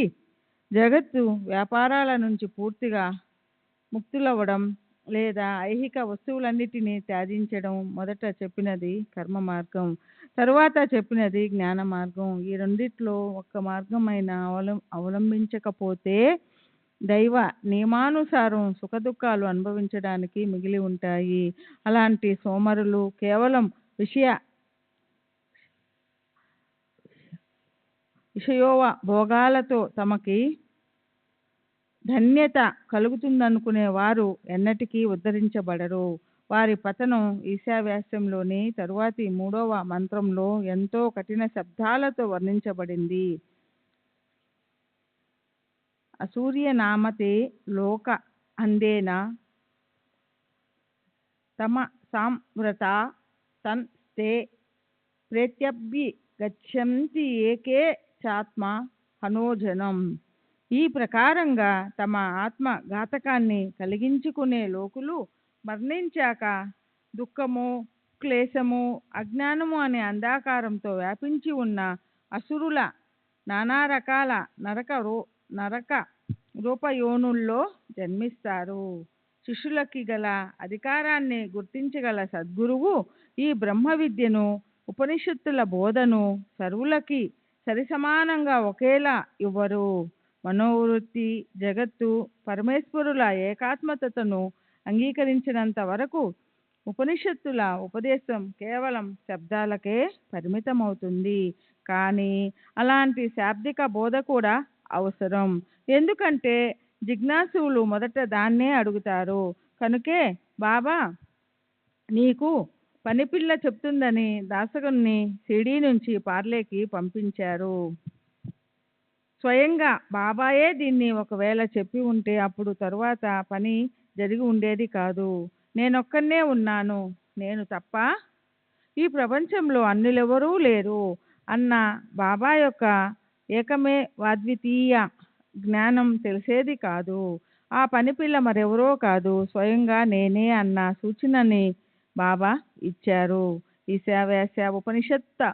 జగత్తు వ్యాపారాల నుంచి పూర్తిగా ముక్తులవ్వడం లేదా ఐహిక వస్తువులన్నిటినీ త్యజించడం. మొదట చెప్పినది కర్మ మార్గం, తరువాత చెప్పినది జ్ఞాన మార్గం. ఈ రెండిట్లో ఒక్క మార్గమైన అవలంబించకపోతే దైవ నియమానుసారం సుఖదుఖాలు అనుభవించడానికి మిగిలి ఉంటాయి. అలాంటి సోమరులు కేవలం విషయోవ భోగాలతో తమకి ధన్యత కలుగుతుందనుకునే వారు ఎన్నటికీ ఉద్ధరించబడరు. వారి పతనం ఈశావాస్యంలోని తరువాతి 3వ మంత్రంలో ఎంతో కఠిన శబ్దాలతో వర్ణించబడింది. అసూర్యనామతే లోక అందేన తమ సాంవ్రత తన్ స్తే ప్రేత్యభి గచ్చంతి ఏకే చాత్మ హనోజనం. ఈ ప్రకారంగా తమ ఆత్మ ఘాతకాన్ని కలిగించుకునే లోకులు మరణించాక దుఃఖము, క్లేశము, అజ్ఞానము అనే అంధకారంతో వ్యాపించి ఉన్న అసురుల నానా రకాల నరక రూపయోనుల్లో జన్మిస్తారు. శిష్యులకి గల అధికారాన్ని గుర్తించగల సద్గురువు ఈ బ్రహ్మ విద్యను, ఉపనిషత్తుల బోధను సర్వులకి సరిసమానంగా ఒకేలా ఇవ్వరు. మనోవృత్తి, జగత్తు, పరమేశ్వరుల ఏకాత్మతను అంగీకరించినంత వరకు ఉపనిషత్తుల ఉపదేశం కేవలం శబ్దాలకే పరిమితమవుతుంది. కానీ అలాంటి శాబ్దిక బోధ కూడా అవసరం. ఎందుకంటే జిజ్ఞాసువులు మొదట దాన్నే అడుగుతారు. కనుకే బాబా నీకు పనిపిల్ల చెప్తుందని దాసగుణ్ణి షిరిడీ నుంచి పార్లేకి పంపించారు. స్వయంగా బాబాయే దీన్ని ఒకవేళ చెప్పి ఉంటే అప్పుడు తరువాత పని జరిగి ఉండేది కాదు. నేనొక్కనే ఉన్నాను, నేను తప్ప ఈ ప్రపంచంలో అన్యులెవరూ లేరు అన్న బాబా యొక్క ఏకమే వాద్వితీయ జ్ఞానం తెలిసేది కాదు. ఆ పనిపిల్ల మరెవరో కాదు, స్వయంగా నేనే అన్న సూచనని బాబా ఇచ్చారు. ఈశావాస్య ఉపనిషత్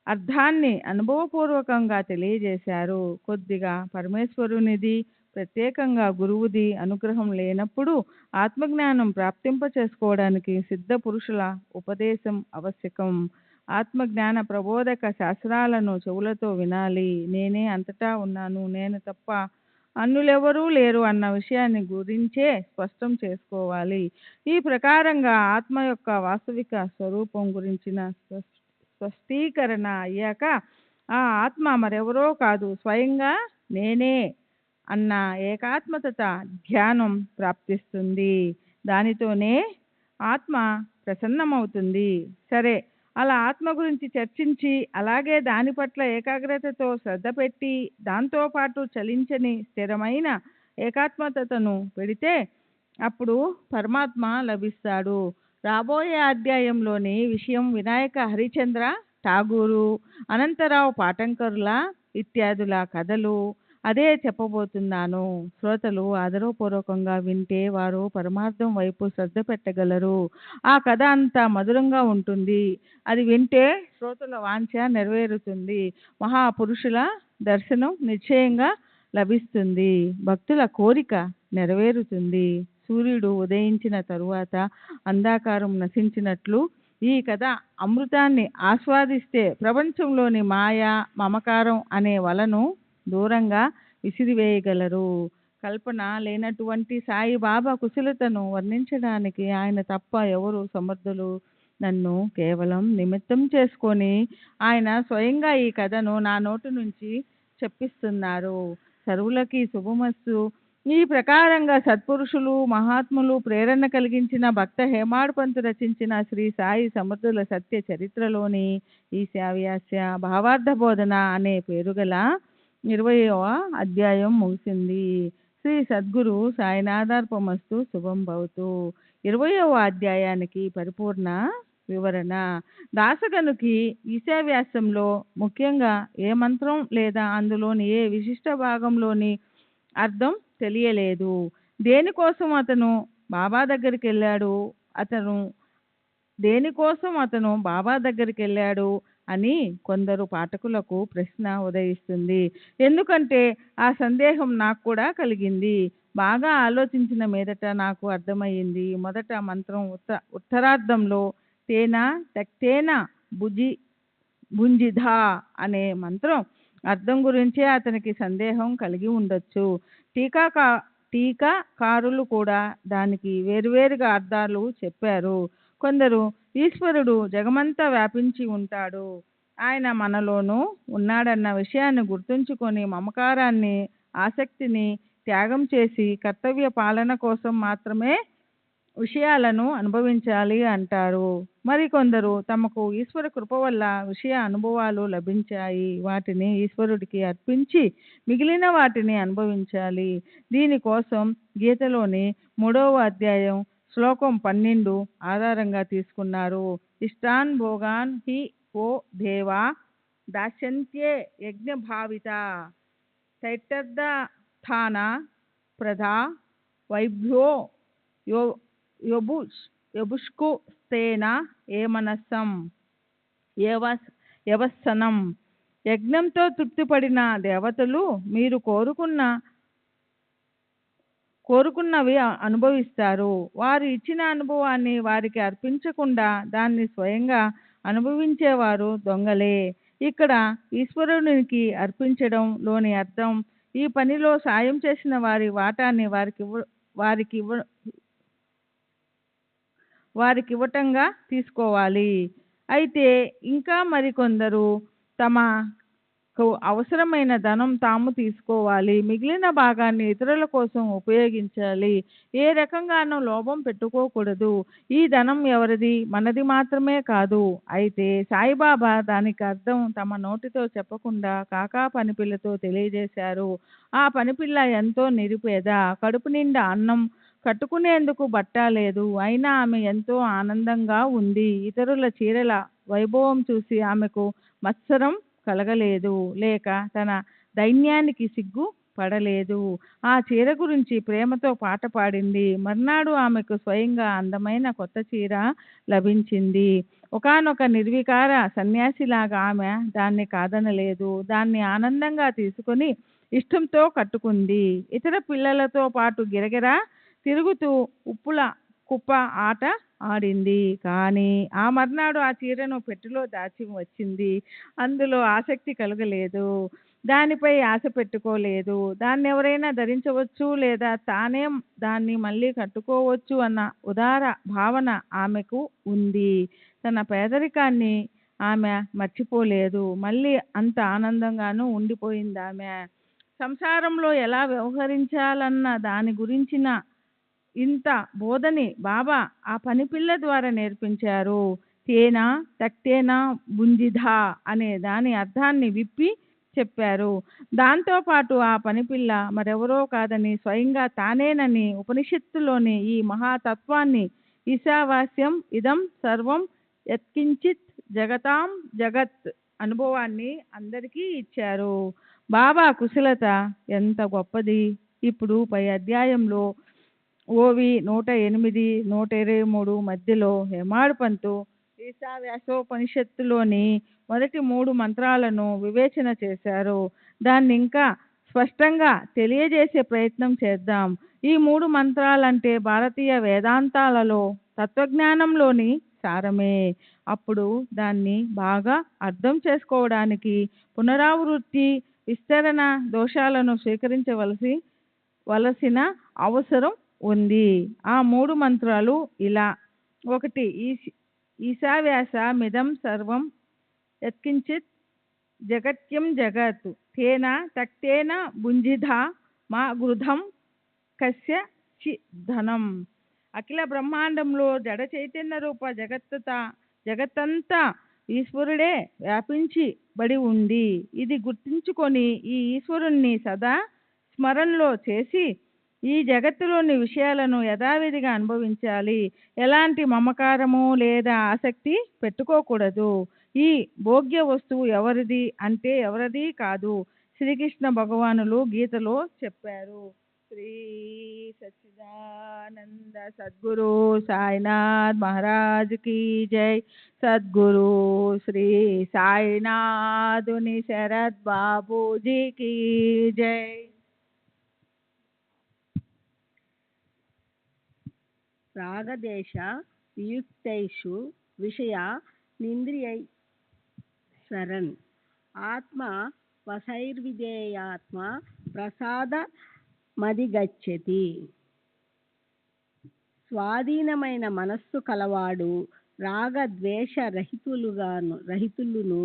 అర్థాన్ని అనుభవపూర్వకంగా తెలియజేశారు. కొద్దిగా పరమేశ్వరునిది, ప్రత్యేకంగా గురువుది అనుగ్రహం లేనప్పుడు ఆత్మజ్ఞానం ప్రాప్తింప చేసుకోవడానికి సిద్ధ పురుషుల ఉపదేశం ఆవశ్యకం. ఆత్మజ్ఞాన ప్రబోధక శాస్త్రాలను చెవులతో వినాలి. నేనే అంతటా ఉన్నాను, నేను తప్ప అన్యులెవరూ లేరు అన్న విషయాన్ని గురించే స్పష్టం చేసుకోవాలి. ఈ ప్రకారంగా ఆత్మ యొక్క వాస్తవిక స్వరూపం గురించిన స్పష్టీకరణ అయ్యాక ఆ ఆత్మ మరెవరో కాదు, స్వయంగా నేనే అన్న ఏకాత్మత ధ్యానం ప్రాప్తిస్తుంది. దానితోనే ఆత్మ ప్రసన్నమవుతుంది. సరే, అలా ఆత్మ గురించి చర్చించి అలాగే దాని పట్ల ఏకాగ్రతతో శ్రద్ధ పెట్టి దాంతోపాటు చలించని స్థిరమైన ఏకాత్మతను పెడితే అప్పుడు పరమాత్మ లభిస్తాడు. రాబోయే అధ్యాయంలోని విషయం వినాయక హరిచంద్ర ఠాగూరు, అనంతరావు పాటంకరుల ఇత్యాదుల కథలు. అదే చెప్పబోతున్నాను. శ్రోతలు ఆదరపూర్వకంగా వింటే వారు పరమార్థం వైపు శ్రద్ధ పెట్టగలరు. ఆ కథ అంతా మధురంగా ఉంటుంది. అది వింటే శ్రోతల వాంఛ నెరవేరుతుంది. మహాపురుషుల దర్శనం నిశ్చయంగా లభిస్తుంది. భక్తుల కోరిక నెరవేరుతుంది. సూర్యుడు ఉదయించిన తరువాత అంధకారం నశించినట్లు ఈ కథ అమృతాన్ని ఆస్వాదిస్తే ప్రపంచంలోని మాయ, మమకారం అనే వలను దూరంగా విసిరివేయగలరు. కల్పన లేనటువంటి సాయిబాబా కుశలతను వర్ణించడానికి ఆయన తప్ప ఎవరు సమర్థులు? నన్ను కేవలం నిమిత్తం చేసుకొని ఆయన స్వయంగా ఈ కథను నా నోటి నుంచి చెప్పిస్తున్నారు. సర్వులకి శుభమస్తు. ఈ ప్రకారంగా సత్పురుషులు, మహాత్ములు ప్రేరణ కలిగించిన భక్త హేమాడ్ పంత్ రచించిన శ్రీ సాయి సమర్థుల సత్య చరిత్రలోని ఈశావాస్య భావార్థ బోధన అనే పేరుగల 20వ అధ్యాయం ముగిసింది. శ్రీ సద్గురు సాయినాథార్పమస్తు. శుభం భవతు. 20వ అధ్యాయానికి పరిపూర్ణ వివరణ. దాసగనుకి ఈశావాస్యంలో ముఖ్యంగా ఏ మంత్రం లేదా అందులోని ఏ విశిష్ట భాగంలోని అర్థం తెలియలేదు. దేనికోసం అతను బాబా దగ్గరికి వెళ్ళాడు అని కొందరు పాఠకులకు ప్రశ్న ఉదయిస్తుంది. ఎందుకంటే ఆ సందేహం నాకు కూడా కలిగింది. బాగా ఆలోచించిన మీదట నాకు అర్థమయ్యింది. మొదట మంత్రం ఉత్తరార్థంలో తేనా తక్తేనా భుంజిధా అనే మంత్రం అర్థం గురించే అతనికి సందేహం కలిగి ఉండొచ్చు. టీకాకారులు కూడా దానికి వేరువేరుగా అర్థాలు చెప్పారు. కొందరు ఈశ్వరుడు జగమంతా వ్యాపించి ఉంటాడు, ఆయన మనలోనూ ఉన్నాడన్న విషయాన్ని గుర్తుంచుకొని మమకారాన్ని, ఆసక్తిని త్యాగం చేసి కర్తవ్య పాలన కోసం మాత్రమే విషయాలను అనుభవించాలి అంటారు. మరికొందరు తమకు ఈశ్వర కృప వల్ల విషయ అనుభవాలు లభించాయి, వాటిని ఈశ్వరుడికి అర్పించి మిగిలిన వాటిని అనుభవించాలి. దీనికోసం గీతలోని 3వ అధ్యాయం శ్లోకం 12 ఆధారంగా తీసుకున్నారు. ఇష్టాన్ భోగాన్ హి ఓ దేవా దాస్యంత్యే యజ్ఞ భావిత తైట్టర్థాన ప్రధా వైభ్యో యో యబుష్కు స్తేన ఏమనస్సం యవస్సనం. యజ్ఞంతో తృప్తిపడిన దేవతలు మీరు కోరుకున్నవి అనుభవిస్తారు. వారు ఇచ్చిన అనుభవాన్ని వారికి అర్పించకుండా దాన్ని స్వయంగా అనుభవించేవారు దొంగలే. ఇక్కడ ఈశ్వరునికి అర్పించడం లోని అర్థం ఈ పనిలో సాయం చేసిన వారి వాటాన్ని వారికి ఇవ్వటంగా తీసుకోవాలి. అయితే ఇంకా మరికొందరు తమకు అవసరమైన ధనం తాము తీసుకోవాలి, మిగిలిన భాగాన్ని ఇతరుల కోసం ఉపయోగించాలి. ఏ రకంగానూ లోభం పెట్టుకోకూడదు. ఈ ధనం ఎవరిది, మనది మాత్రమే కాదు. అయితే సాయిబాబా దానికి అర్థం తమ నోటితో చెప్పకుండా కాకా పనిపిల్లతో తెలియజేశారు. ఆ పనిపిల్ల ఎంతో నిరుపేద, కడుపు నిండా అన్నం, కట్టుకునేందుకు బట్ట లేదు. అయినా ఆమె ఎంతో ఆనందంగా ఉంది. ఇతరుల చీరల వైభవం చూసి ఆమెకు మత్సరం కలగలేదు, లేక తన దైన్యానికి సిగ్గు పడలేదు. ఆ చీర గురించి ప్రేమతో పాట పాడింది. మర్నాడు ఆమెకు స్వయంగా అందమైన కొత్త చీర లభించింది. ఒకానొక నిర్వికార సన్యాసిలాగా ఆమె దాన్ని కాదనలేదు. దాన్ని ఆనందంగా తీసుకొని ఇష్టంతో కట్టుకుంది. ఇతర పిల్లలతో పాటు గిరగిరా తిరుగుతూ ఉప్పుల కుప్ప ఆట ఆడింది. కానీ ఆ మర్నాడు ఆ చీరను పెట్టెలో దాచి వచ్చింది. అందులో ఆసక్తి కలగలేదు, దానిపై ఆశ పెట్టుకోలేదు. దాన్ని ఎవరైనా ధరించవచ్చు లేదా తానే దాన్ని మళ్ళీ కట్టుకోవచ్చు అన్న ఉదార భావన ఆమెకు ఉంది. తన పేదరికాన్ని ఆమె మర్చిపోలేదు. మళ్ళీ అంత ఆనందంగానూ ఉండిపోయింది. ఆమె సంసారంలో ఎలా వ్యవహరించాలన్న దాని గురించిన ఇంత బోధని బాబా ఆ పనిపిల్ల ద్వారా నేర్పించారు. తేనా తక్తేనా బుంజిధా అనే దాని అర్థాన్ని విప్పి చెప్పారు. దాంతోపాటు ఆ పనిపిల్ల మరెవరో కాదని స్వయంగా తానేనని ఉపనిషత్తులోని ఈ మహాతత్వాన్ని, ఈశావాస్యం ఇదం సర్వం యత్కించిత్ జగతాం జగత్ అనుభవాన్ని అందరికీ ఇచ్చారు. బాబా కుశలత ఎంత గొప్పది. ఇప్పుడు పై అధ్యాయంలో ఓవి 108, 123 మధ్యలో హేమాడ్ పంతు ఈశావ్యాసోపనిషత్తులోని మొదటి 3 మంత్రాలను వివేచన చేశారు. దాన్ని ఇంకా స్పష్టంగా తెలియజేసే ప్రయత్నం చేద్దాం. ఈ 3 మంత్రాలంటే భారతీయ వేదాంతాలలో తత్వజ్ఞానంలోని సారమే. అప్పుడు దాన్ని బాగా అర్థం చేసుకోవడానికి పునరావృత్తి, విస్తరణ దోషాలను స్వీకరించవలసిన అవసరం ఉంది. ఆ 3 మంత్రాలు ఇలా: 1 ఈశావ్యాస మిదం సర్వం యత్కించిత్ జగత్యం జగత్ తేన తక్తేన భుంజిధా మా గృధం కస్య ధనం. అఖిల బ్రహ్మాండంలో జడ చైతన్య రూప జగత్తంతా ఈశ్వరుడే వ్యాపించి బడి ఉంది. ఇది గుర్తుంచుకొని ఈ ఈశ్వరుణ్ణి సదా స్మరణలో చేసి ఈ జగత్తులోని విషయాలను యథావిధిగా అనుభవించాలి. ఎలాంటి మమకారము లేదా ఆసక్తి పెట్టుకోకూడదు. ఈ భోగ్య వస్తువు ఎవరిది అంటే ఎవరిది కాదు. శ్రీకృష్ణ భగవానులు గీతలో చెప్పారు. శ్రీ సచ్చిదానంద సద్గురు సాయినాథ్ మహారాజ్ की जय. सद्गुरु श्री साईनाथुनि शरद बाबूजी की जय. రాగదేశ వియుక్తైషు విషయ నింద్రియైస్వరన్ ఆత్మ వశైర్విధేయాత్మ ప్రసాద మదిగచ్చతి. స్వాధీనమైన మనస్సు కలవాడు రాగద్వేష రహితులును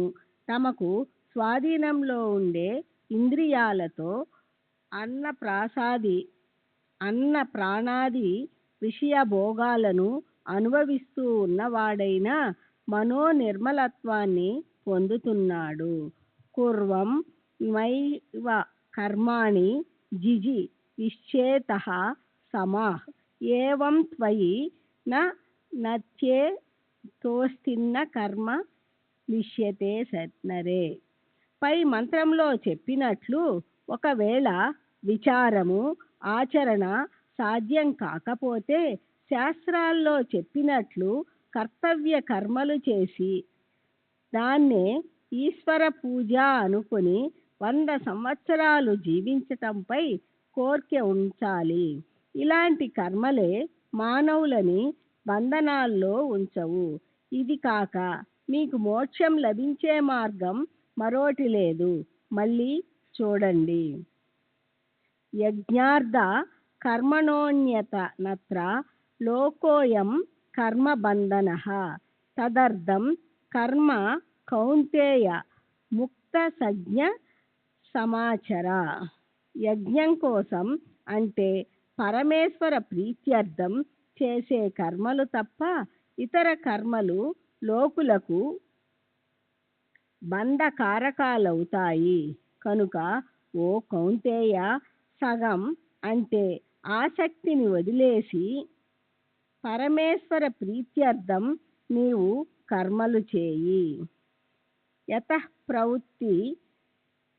తమకు స్వాధీనంలో ఉండే ఇంద్రియాలతో అన్న ప్రాణాది విషయ భోగాలను అనుభవిస్తూ ఉన్నవాడైన మనోనిర్మలత్వాన్ని పొందుతున్నాడు. కుర్వం మైవ కర్మాణి జిజి విశ్చేతః సమాహ్ ఏవం త్వయి నచ్చేతోస్తిన్న కర్మ విష్యతే సత్నరే. పై మంత్రంలో చెప్పినట్లు ఒకవేళ విచారము ఆచరణ సాధ్యం కాకపోతే శాస్త్రాల్లో చెప్పినట్లు కర్తవ్య కర్మలు చేసి దాన్నే ఈశ్వర పూజ అనుకుని 100 సంవత్సరాలు జీవించటంపై కోర్కె ఉంచాలి. ఇలాంటి కర్మలే మానవులని బంధనాల్లో ఉంచవు. ఇది కాక మీకు మోక్షం లభించే మార్గం మరోటి లేదు. మళ్ళీ చూడండి. యజ్ఞార్థ కర్మణోన్యత నత్ర లోకోయం కర్మబంధనః తదర్థం కర్మ కౌంతేయ ముక్త సజ్ఞ సమాచర. యజ్ఞం కోసం అంటే పరమేశ్వర ప్రీత్యర్థం చేసే కర్మలు తప్ప ఇతర కర్మలు లోకులకు బంధకారకాలవుతాయి. కనుక ఓ కౌంతేయ, సగం అంటే ఆసక్తిని వదిలేసి పరమేశ్వర ప్రీత్యర్థం నీవు కర్మలు చేయి. యతః ప్రవృత్తి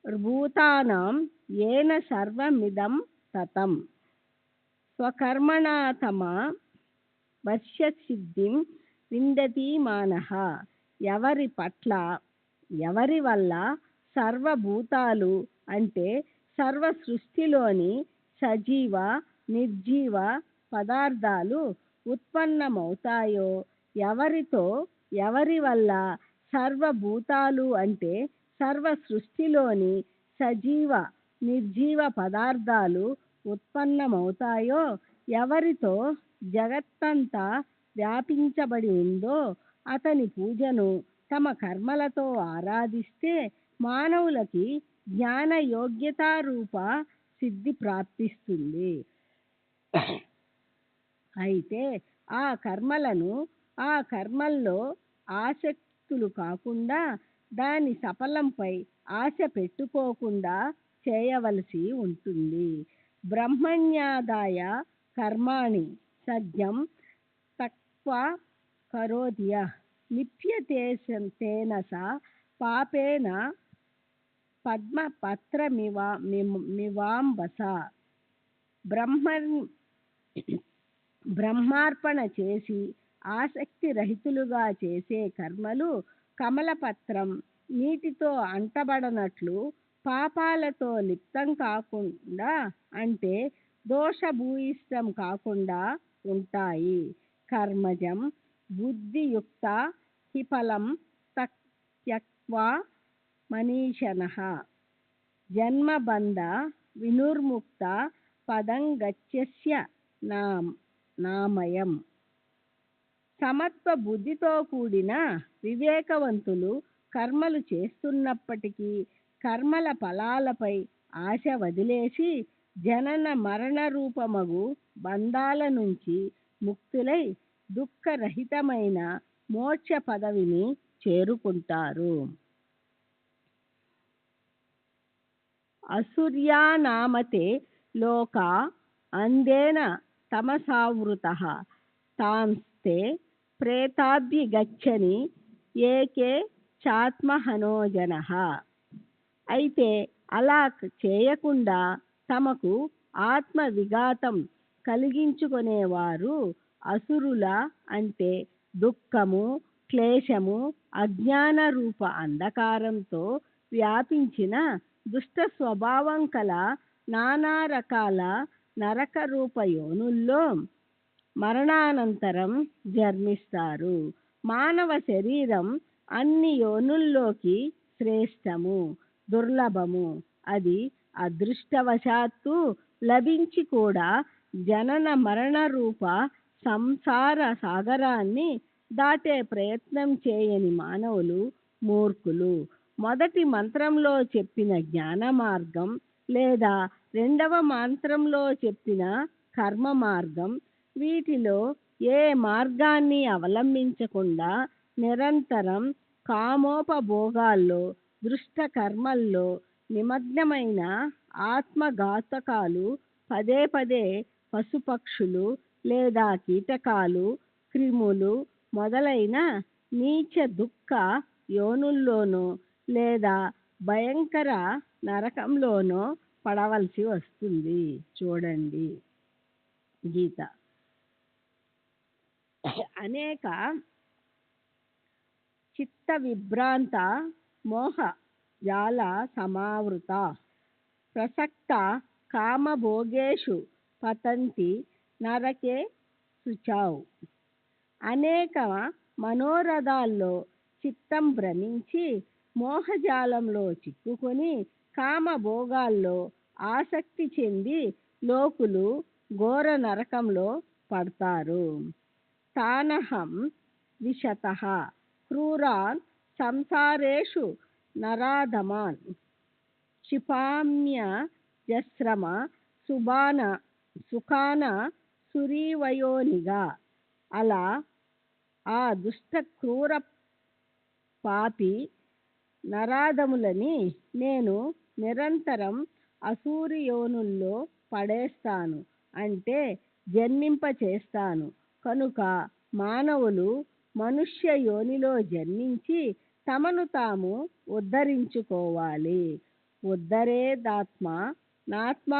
భూతానాం ఏన సర్వమిదం తతం స్వకర్మణా తమ వర్షసిద్ధిం విందతి మానః. ఎవరి పట్ల ఎవరి వల్ల సర్వభూతాలు అంటే సర్వ సృష్టిలోని సజీవ నిర్జీవ పదార్థాలు ఉత్పన్నమవుతాయో, ఎవరితో ఎవరి వల్ల సర్వభూతాలు అంటే సర్వ సృష్టిలోని సజీవ నిర్జీవ పదార్థాలు ఉత్పన్నమవుతాయో, ఎవరితో జగత్తంతా వ్యాపించబడి ఉందో అతని పూజను తమ కర్మలతో ఆరాధిస్తే మానవులకి జ్ఞాన యోగ్యతారూప సిద్ధి ప్రాప్తిస్తుంది. అయితే ఆ కర్మల్లో ఆసక్తులు కాకుండా దాని సఫలంపై ఆశ పెట్టుకోకుండా చేయవలసి ఉంటుంది. బ్రహ్మణ్యాదాయ కర్మాణి సజ్ఞం తక్వా కరోతి యః లిప్యతేన స పాపేన పద్మపత్రమివాంబస. బ్రహ్మార్పణ చేసి ఆసక్తి రహితులుగా చేసే కర్మలు కమలపత్రం నీటితో అంటబడనట్లు పాపాలతో లిప్తం కాకుండా అంటే దోషభూయిష్టం కాకుండా ఉంటాయి. కర్మజం బుద్ధియుక్త హి ఫలం త్యక్త్వా మనీషణః జన్మబంధ వినుర్ముక్త పదం గచ్చస్య నామయం. సమత్వ బుద్ధితో కూడిన వివేకవంతులు కర్మలు చేస్తున్నప్పటికీ కర్మల ఫలాలపై ఆశ వదిలేసి జనన మరణ రూపమగు బంధాల నుంచి ముక్తులై దుఃఖరహితమైన మోక్ష పదవిని చేరుకుంటారు. అసూర్యానామతే లోకా అంధేన తమసావృతః తాంస్తే ప్రేతాభ్యగచ్చని ఏకే చాత్మహనోజనః. అయితే అలా చేయకుండా తమకు ఆత్మ విఘాతం కలిగించుకునేవారు అసురుల అంటే దుఃఖము క్లేశము అజ్ఞాన రూప అంధకారంతో వ్యాపించిన దుష్ట స్వభావం కల నానా రకాల నరక రూప యోనుల్లో మరణానంతరం జన్మిస్తారు. మానవ శరీరం అన్ని యోనుల్లోకి శ్రేష్టము, దుర్లభము. అది అదృష్టవశాత్తు లభించి కూడా జనన మరణ రూప సంసార సాగరాన్ని దాటే ప్రయత్నం చేయని మానవులు మూర్ఖులు. మొదటి మంత్రంలో చెప్పిన జ్ఞాన మార్గం లేదా రెండవ మంత్రంలో చెప్పిన కర్మ మార్గం, వీటిలో ఏ మార్గాన్ని అవలంబించకుండా నిరంతరం కామోపభోగాల్లో దృష్ట కర్మల్లో నిమగ్నమైన ఆత్మఘాతకాలు పదే పదే పశుపక్షులు లేదా కీటకాలు క్రిములు మొదలైన నీచ దుఃఖ యోనుల్లోనో లేదా భయంకర నరకంలోనో పడవలసి వస్తుంది. చూడండి గీత. అనేక చిత్త విభ్రాంత మోహ జాల సమావృత ప్రసక్త కామభోగేషు పతంతి నరకే శుచౌ. అనేక మనోరథాల్లో చిత్తం భ్రమించి మోహజాలంలో చిక్కుకొని కామభోగాల్లో ఆసక్తి చెంది లోకులు ఘోర నరకంలో పడతారు. తానహం విశతః క్రూరాన్ సంసారేషు నరాధమాన్ క్షిపామ్యజస్రమ సుఖాన సురీవయోనిగా. అలా ఆ దుష్ట క్రూర పాపి నరాధములని నేను నిరంతరం అసూరియోనుల్లో పడేస్తాను, అంటే జన్మింపచేస్తాను. కనుక మానవులు మనుష్య యోనిలో జన్మించి తమను తాము ఉద్ధరించుకోవాలి. ఉద్ధరేదాత్మ నాత్మ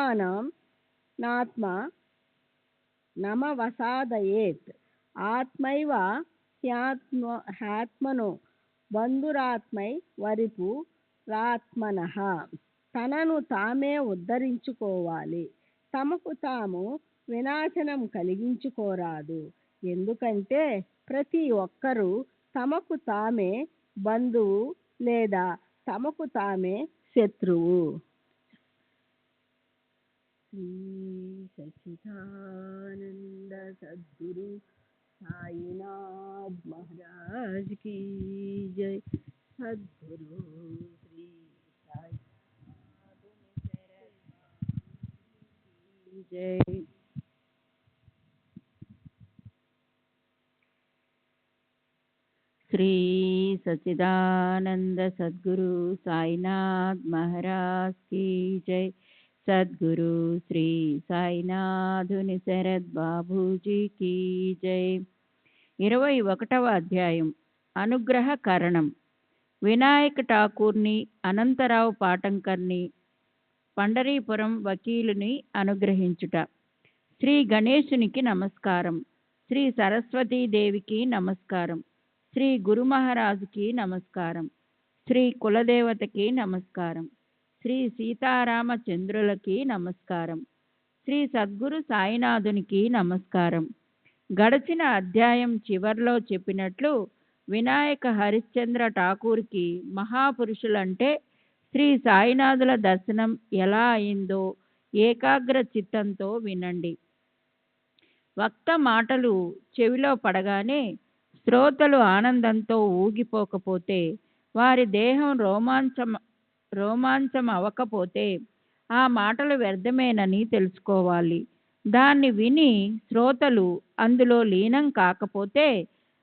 నమవసాదయేత్. ఆత్మైవ హ్యాత్మనో బంధురాత్మై వరిపు రాత్మనః. తనను తామే ఉద్ధరించుకోవాలి, తమకు తాము వినాశనం కలిగించుకోరాదు. ఎందుకంటే ప్రతి ఒక్కరూ తమకు తామే బంధువు లేదా తమకు తామే శత్రువు. శ్రీ సచ్చిదానంద సద్గురు సాయినాథ్ మహారాజ్ की जय. సద్గురు శ్రీ సాయినాథ్ की जय. శ్రీ సచ్చిదానంద సద్గురు సాయినాథ్ మహారాజ్ की जय. సద్గురు శ్రీ సాయినాథుని శరద్ బాబూజీకి జై. 21వ అధ్యాయం అనుగ్రహ కరణం. వినాయక్ ఠాకూర్ని, అనంతరావు పాటంకర్ని, పండరీపురం వకీలుని అనుగ్రహించుట. శ్రీ గణేశునికి నమస్కారం. శ్రీ సరస్వతీదేవికి నమస్కారం. శ్రీ గురు మహారాజుకి నమస్కారం. శ్రీ కులదేవతకి నమస్కారం. శ్రీ సీతారామచంద్రులకి నమస్కారం. శ్రీ సద్గురు సాయినాథునికి నమస్కారం. గడచిన అధ్యాయం చివర్లో చెప్పినట్లు వినాయక హరిశ్చంద్ర ఠాకూర్కి మహాపురుషులంటే శ్రీ సాయినాథుల దర్శనం ఎలా అయిందో ఏకాగ్ర చిత్తంతో వినండి. వక్త మాటలు చెవిలో పడగానే శ్రోతలు ఆనందంతో ఊగిపోకపోతే, వారి దేహం రోమాంచం అవ్వకపోతే ఆ మాటలు వ్యర్థమేనని తెలుసుకోవాలి. దాన్ని విని శ్రోతలు అందులో లీనం కాకపోతే,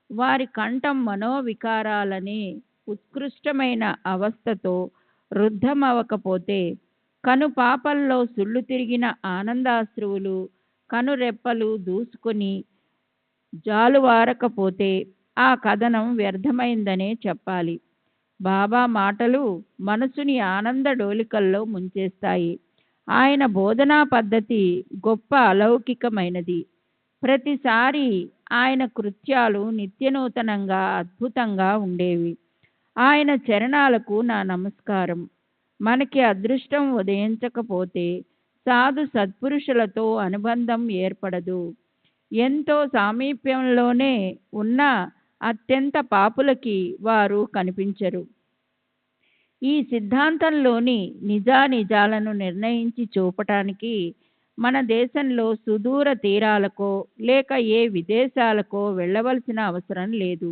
వారి కంఠం మనోవికారాలనే ఉత్కృష్టమైన అవస్థతో రుద్ధమవ్వకపోతే, కను పాపల్లో సుళ్ళు తిరిగిన ఆనందాశ్రువులు కనురెప్పలు దూసుకొని జాలువారకపోతే ఆ కథనం వ్యర్థమైందనే చెప్పాలి. బాబా మాటలు మనసుని ఆనంద డోలికల్లో ముంచేస్తాయి. ఆయన బోధనా పద్ధతి గొప్ప అలౌకికమైనది. ప్రతిసారి ఆయన కృత్యాలు నిత్యనూతనంగా అద్భుతంగా ఉండేవి. ఆయన చరణాలకు నా నమస్కారం. మనకి అదృష్టం ఉదయించకపోతే సాధు సత్పురుషులతో అనుబంధం ఏర్పడదు. ఎంతో సామీప్యంలోనే ఉన్న అత్యంత పాపులకి వారు కనిపించరు. ఈ సిద్ధాంతంలోని నిజానిజాలను నిర్ణయించి చూపటానికి మన దేశంలో సుదూర తీరాలకో లేక ఏ విదేశాలకో వెళ్ళవలసిన అవసరం లేదు.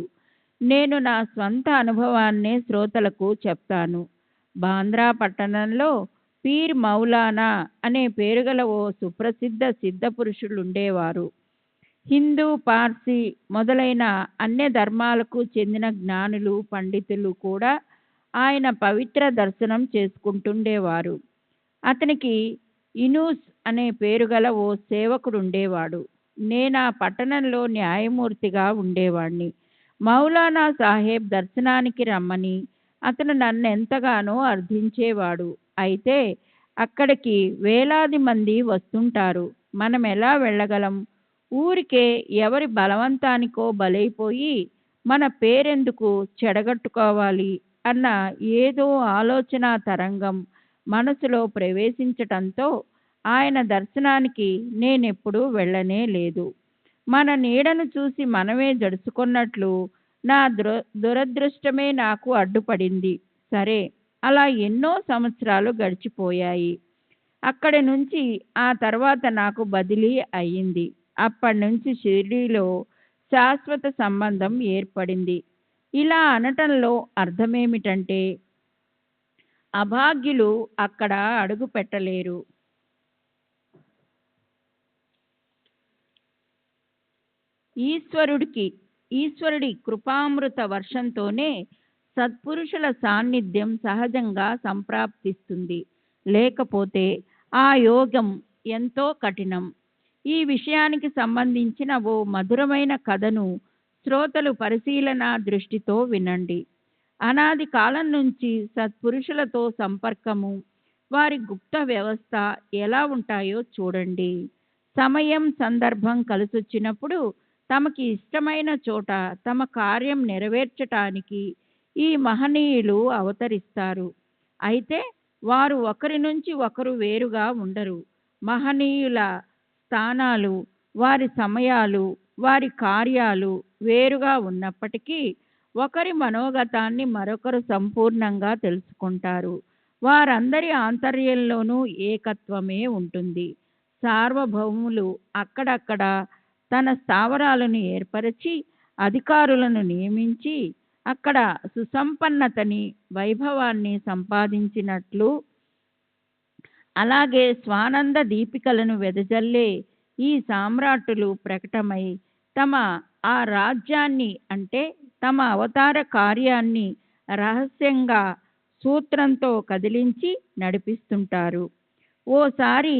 నేను నా స్వంత అనుభవాన్నే శ్రోతలకు చెప్తాను. బాంద్రా పట్టణంలో పీర్ మౌలానా అనే పేరుగల ఓ సుప్రసిద్ధ సిద్ధపురుషులుండేవారు. హిందూ, పార్సీ మొదలైన అన్య ధర్మాలకు చెందిన జ్ఞానులు, పండితులు కూడా ఆయన పవిత్ర దర్శనం చేసుకుంటుండేవారు. అతనికి ఇనూస్ అనే పేరుగల ఓ సేవకుడుండేవాడు. నేనా పట్టణంలో న్యాయమూర్తిగా ఉండేవాణ్ణి. మౌలానా సాహెబ్ దర్శనానికి రమ్మని అతను నన్నెంతగానో అర్థించేవాడు. అయితే అక్కడికి వేలాది మంది వస్తుంటారు. మనం ఎలా వెళ్ళగలం? ఊరికే ఎవరి బలవంతానికో బలైపోయి మన పేరెందుకు చెడగట్టుకోవాలి అన్న ఏదో ఆలోచన తరంగం మనసులో ప్రవేశించటంతో ఆయన దర్శనానికి నేనెప్పుడూ వెళ్ళనే లేదు. మన నీడను చూసి మనమే జడుచుకున్నట్లు నా దురదృష్టమే నాకు అడ్డుపడింది. సరే, అలా ఎన్నో సంవత్సరాలు గడిచిపోయాయి. అక్కడి నుంచి ఆ తర్వాత నాకు బదిలీ అయ్యింది. అప్పటి నుంచి షిరిడీలో శాశ్వత సంబంధం ఏర్పడింది. ఇలా అనటంలో అర్థమేమిటంటే, అభాగ్యులు అక్కడ అడుగు పెట్టలేరు. ఈశ్వరుడి కృపామృత వర్షంతోనే సత్పురుషుల సాన్నిధ్యం సహజంగా సంప్రాప్తిస్తుంది. లేకపోతే ఆ యోగం ఎంతో కఠినం. ఈ విషయానికి సంబంధించిన ఓ మధురమైన కథను శ్రోతలు పరిశీలన దృష్టితో వినండి. అనాది కాలం నుంచి సత్పురుషులతో సంపర్కము, వారి గుప్త వ్యవస్థ ఎలా ఉంటాయో చూడండి. సమయం సందర్భం కలిసొచ్చినప్పుడు తమకి ఇష్టమైన చోట తమ కార్యం నెరవేర్చటానికి ఈ మహనీయులు అవతరిస్తారు. అయితే వారు ఒకరి నుంచి ఒకరు వేరుగా ఉండరు. మహనీయుల స్థానాలు, వారి సమయాలు, వారి కార్యాలు వేరుగా ఉన్నప్పటికీ ఒకరి మనోగతాన్ని మరొకరు సంపూర్ణంగా తెలుసుకుంటారు. వారందరి ఆంతర్యంలోనూ ఏకత్వమే ఉంటుంది. సార్వభౌములు అక్కడక్కడ తన స్థావరాలను ఏర్పరచి అధికారులను నియమించి అక్కడ సుసంపన్నతని, వైభవాన్ని సంపాదించినట్లు, అలాగే స్వానంద దీపికలను వెదజల్లే ఈ సామ్రాట్టులు ప్రకటమై తమ ఆ రాజ్యాన్ని, అంటే తమ అవతార కార్యాన్ని రహస్యంగా సూత్రంతో కదిలించి నడిపిస్తుంటారు. ఓసారి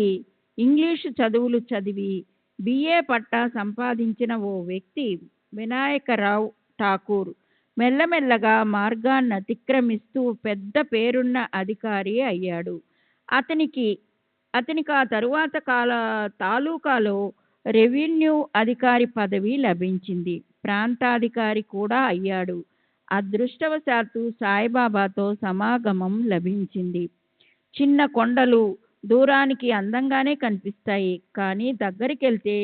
ఇంగ్లీషు చదువులు చదివి బిఏ పట్టా సంపాదించిన ఓ వ్యక్తి, వినాయకరావు ఠాకూర్, మెల్లమెల్లగా మార్గాన్ని అతిక్రమిస్తూ పెద్ద పేరున్న అధికారి అయ్యాడు. అతనికి ఆ తరువాత తాలూకాలో రెవెన్యూ అధికారి పదవి లభించింది. ప్రాంతాధికారి కూడా అయ్యాడు. అదృష్టవశాత్తు సాయిబాబాతో సమాగమం లభించింది. చిన్న కొండలు దూరానికి అందంగానే కనిపిస్తాయి, కానీ దగ్గరికెళ్తే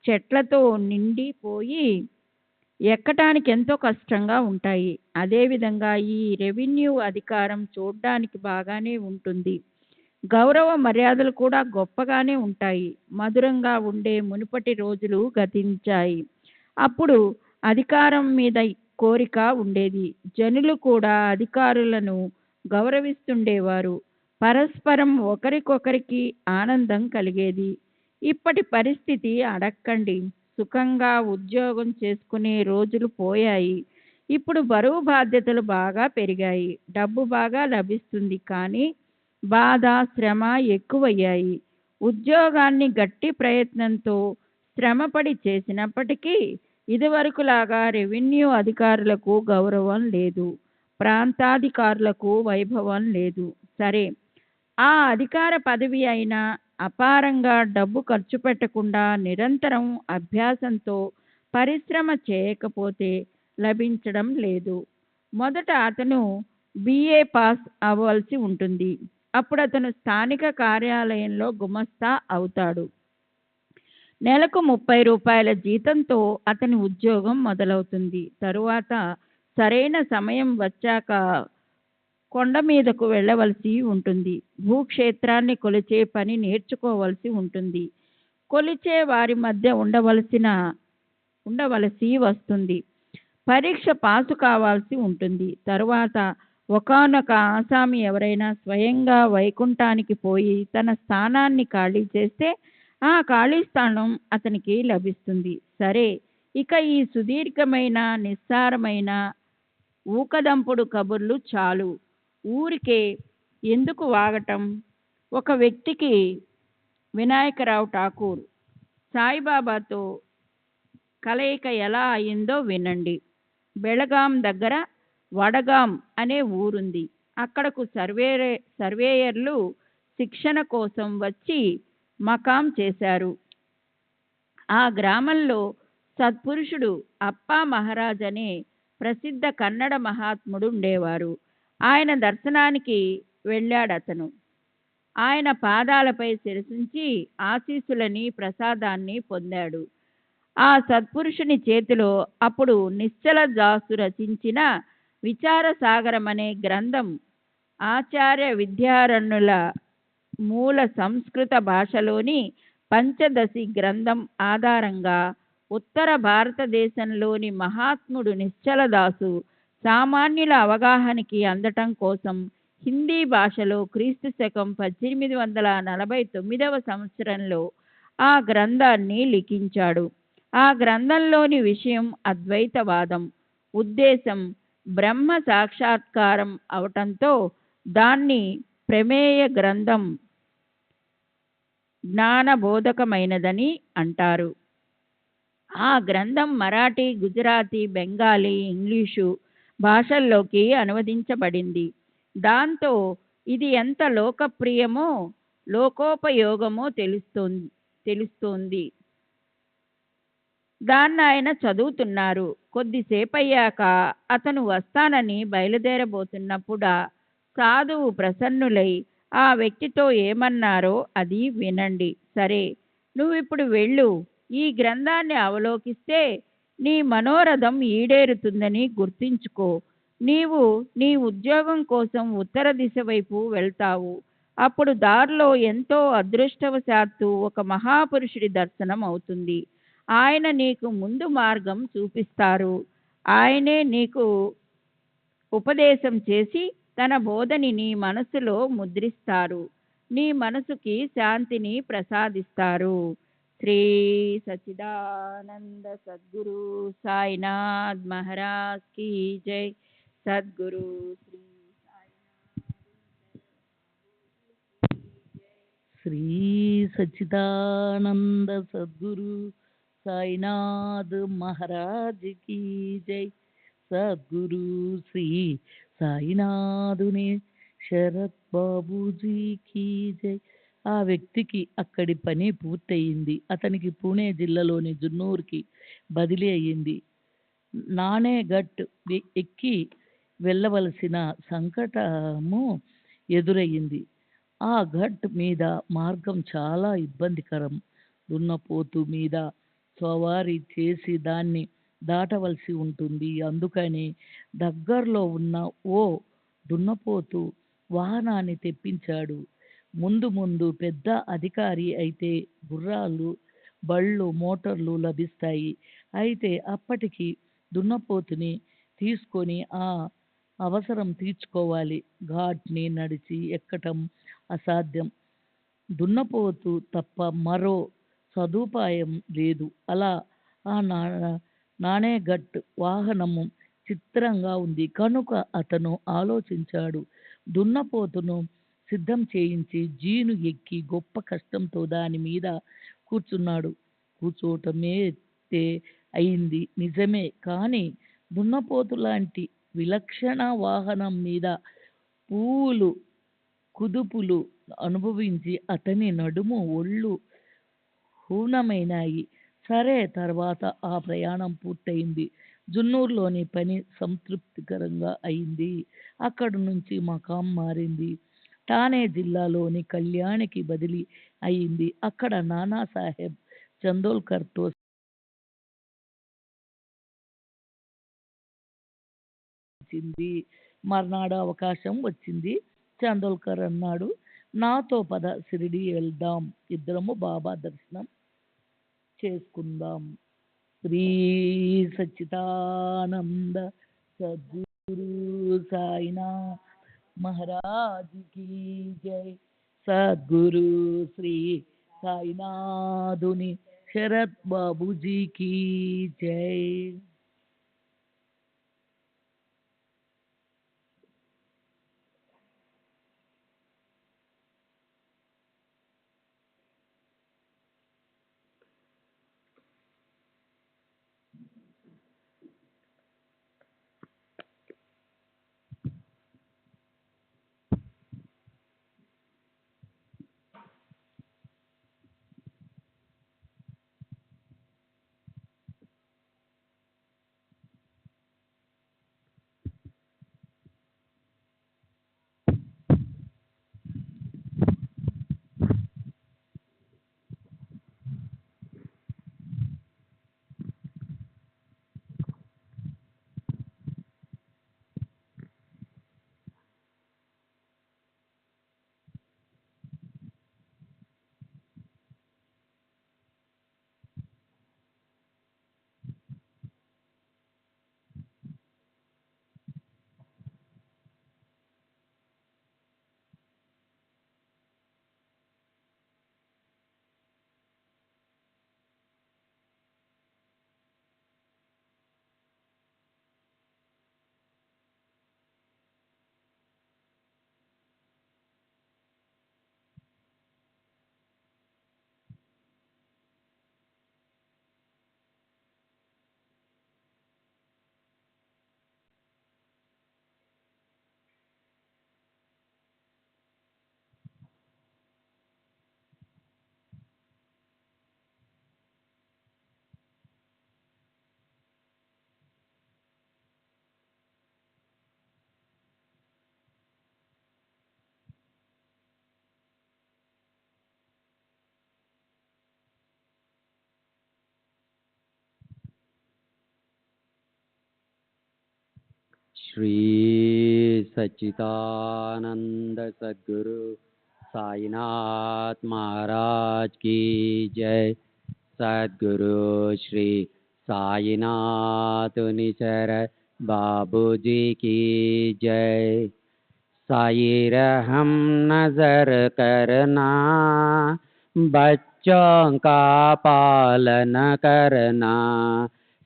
చెట్లతో నిండిపోయి ఎక్కటానికి ఎంతో కష్టంగా ఉంటాయి. అదేవిధంగా ఈ రెవెన్యూ అధికారం చూడ్డానికి బాగానే ఉంటుంది. గౌరవ మర్యాదలు కూడా గొప్పగానే ఉంటాయి. మధురంగా ఉండే మునుపటి రోజులు గతించాయి. అప్పుడు అధికారం మీద కోరిక ఉండేది. జనులు కూడా అధికారులను గౌరవిస్తుండేవారు. పరస్పరం ఒకరికొకరికి ఆనందం కలిగేది. ఇప్పటి పరిస్థితి అడక్కండి. సుఖంగా ఉద్యోగం చేసుకునే రోజులు పోయాయి. ఇప్పుడు బరువు బాధ్యతలు బాగా పెరిగాయి. డబ్బు బాగా లభిస్తుంది, కానీ బాధ, శ్రమ ఎక్కువయ్యాయి. ఉద్యోగాన్ని గట్టి ప్రయత్నంతో శ్రమపడి చేసినప్పటికీ ఇదివరకులాగా రెవెన్యూ అధికారులకు గౌరవం లేదు, ప్రాంతాధికారులకు వైభవం లేదు. సరే, ఆ అధికార పదవి అయినా అపారంగా డబ్బు ఖర్చు పెట్టకుండా నిరంతరం అభ్యాసంతో పరిశ్రమ చేయకపోతే లభించడం లేదు. మొదట అతను బిఏ పాస్ అవ్వాల్సి ఉంటుంది. అప్పుడు అతను స్థానిక కార్యాలయంలో గుమస్తా అవుతాడు. నెలకు 30 రూపాయల జీతంతో అతని ఉద్యోగం మొదలవుతుంది. తరువాత సరైన సమయం వచ్చాక కొండ మీదకు వెళ్ళవలసి ఉంటుంది. భూక్షేత్రాన్ని కొలిచే పని నేర్చుకోవలసి ఉంటుంది. కొలిచే వారి మధ్య ఉండవలసి వస్తుంది. పరీక్ష పాసు కావాల్సి ఉంటుంది. తరువాత ఒకానొక ఆసామి ఎవరైనా స్వయంగా వైకుంఠానికి పోయి తన స్థానాన్ని ఖాళీ చేస్తే ఆ ఖాళీ స్థానం అతనికి లభిస్తుంది. సరే, ఇక ఈ సుదీర్ఘమైన నిస్సారమైన ఊకదంపుడు కబుర్లు చాలు. ఊరికే ఎందుకు వాగటం? ఒక వ్యక్తికి, వినాయకరావు ఠాకూర్, సాయిబాబాతో కలయిక ఎలా అయిందో వినండి. బెళగాం దగ్గర వడగాం అనే ఊరుంది. అక్కడకు సర్వేయర్లు శిక్షణ కోసం వచ్చి మకాం చేశారు. ఆ గ్రామంలో సత్పురుషుడు అప్పా మహారాజ్ అనే ప్రసిద్ధ కన్నడ మహాత్ముడు ఉండేవారు. ఆయన దర్శనానికి వెళ్ళాడతను. ఆయన పాదాలపై శిరసుంచి ఆశీస్సులని ప్రసాదాన్ని పొందాడు. ఆ సత్పురుషుని చేతిలో అప్పుడు నిశ్చల దాసు రచించిన విచారసాగరం అనే గ్రంథం ఆచార్య విద్యారణ్యుల మూల సంస్కృత భాషలోని పంచదశి గ్రంథం ఆధారంగా ఉత్తర భారతదేశంలోని మహాత్ముడు నిశ్చలదాసు సామాన్యుల అవగాహనకి అందటం కోసం హిందీ భాషలో క్రీస్తు శకం 1849 సంవత్సరంలో ఆ గ్రంథాన్ని లిఖించాడు. ఆ గ్రంథంలోని విషయం అద్వైతవాదం, ఉద్దేశం బ్రహ్మ సాక్షాత్కారం అవటంతో దాన్ని ప్రమేయ గ్రంథం, జ్ఞానబోధకమైనదని అంటారు. ఆ గ్రంథం మరాఠీ, గుజరాతీ, బెంగాలీ, ఇంగ్లీషు భాషల్లోకి అనువదించబడింది. దాంతో ఇది ఎంత లోకప్రియమో లోకోపయోగమో తెలుస్తోంది. దాన్ని ఆయన చదువుతున్నారు. కొద్దిసేపయ్యాక అతను వస్తానని బయలుదేరబోతున్నప్పుడు సాధువు ప్రసన్నులై ఆ వ్యక్తితో ఏమన్నారో అది వినండి. సరే, నువ్విప్పుడు వెళ్ళు. ఈ గ్రంథాన్ని అవలోకిస్తే నీ మనోరథం ఈడేరుతుందని గుర్తుంచుకో. నీవు నీ ఉద్యోగం కోసం ఉత్తర దిశ వైపు వెళ్తావు. అప్పుడు దారిలో ఎంతో అదృష్టవశాత్తు ఒక మహాపురుషుడి దర్శనం అవుతుంది. ఆయన నీకు ముందు మార్గం చూపిస్తారు. ఆయనే నీకు ఉపదేశం చేసి తన బోధని నీ మనసులో ముద్రిస్తారు. నీ మనసుకి శాంతిని ప్రసాదిస్తారు. శ్రీ సచ్చిదానంద సద్గురు సాయినాథ్ మహారాజ్ కీ జై. సద్గురు శ్రీ శ్రీ సచ్చిదానంద సద్గురు సాయినాథ్ మహారాజ్ కీ జై. సద్గురు శ్రీ సాయినాథుని శరత్ బాబూజీకి జై. ఆ వ్యక్తికి అక్కడి పని పూర్తయింది. అతనికి పూణే జిల్లాలోని జున్నూర్కి బదిలీ అయ్యింది. నానేఘట్ ఎక్కి వెళ్ళవలసిన సంకటము ఎదురయ్యింది. ఆ ఘట్ మీద మార్గం చాలా ఇబ్బందికరం. దున్నపోతు మీద సవారీ చేసి దాన్ని దాటవలసి ఉంటుంది. అందుకని దగ్గరలో ఉన్న ఓ దున్నపోతు వాహనాన్ని తెప్పించాడు. ముందు ముందు పెద్ద అధికారి అయితే గుర్రాలు, బళ్ళు, మోటార్లు లభిస్తాయి. అయితే అప్పటికి దున్నపోతుని తీసుకొని ఆ అవసరం తీర్చుకోవాలి. ఘాట్ని నడిచి ఎక్కటం అసాధ్యం. దున్నపోతు తప్ప మరో సదుపాయం లేదు. అలా ఆ నానేఘట్ వాహనము చిత్రంగా ఉంది కనుక అతను ఆలోచించాడు. దున్నపోతును సిద్ధం చేయించి జీను ఎక్కి గొప్ప కష్టంతో దాని మీద కూర్చున్నాడు. కూర్చోటమే అయింది నిజమే, కానీ దున్నపోతు లాంటి విలక్షణ వాహనం మీద పూలు కుదుపులు అనుభవించి అతని నడుము ఒళ్ళు హూనమైనాయి. సరే, తర్వాత ఆ ప్రయాణం పూర్తయింది. జున్నూరులోని పని సంతృప్తికరంగా అయింది. అక్కడి నుంచి మకాం మారింది. ఠానే జిల్లాలోని కళ్యాణికి బదిలీ అయింది. అక్కడ నానాసాహెబ్ చందోల్కర్తో మర్నాడు అవకాశం వచ్చింది. చందోల్కర్ అన్నాడు, నాతో పద, షిరిడి వెళ్దాం, ఇద్దరము బాబా దర్శనం చేసుకుందాం. శ్రీ సచ్చిదానంద సద్గురు సాయినాథ్ మహారాజ్ కీ జై. సద్గురు శ్రీ సాయినాథుని శరత్ బాబూజీ కీ జై. श्री सच्चिदानंद सद्गुरु साईनाथ महाराज की जय। सद्गुरु श्री साईनाथ निसर बाबूजी की जय। साई रहम नजर करना, बच्चों का पालन करना।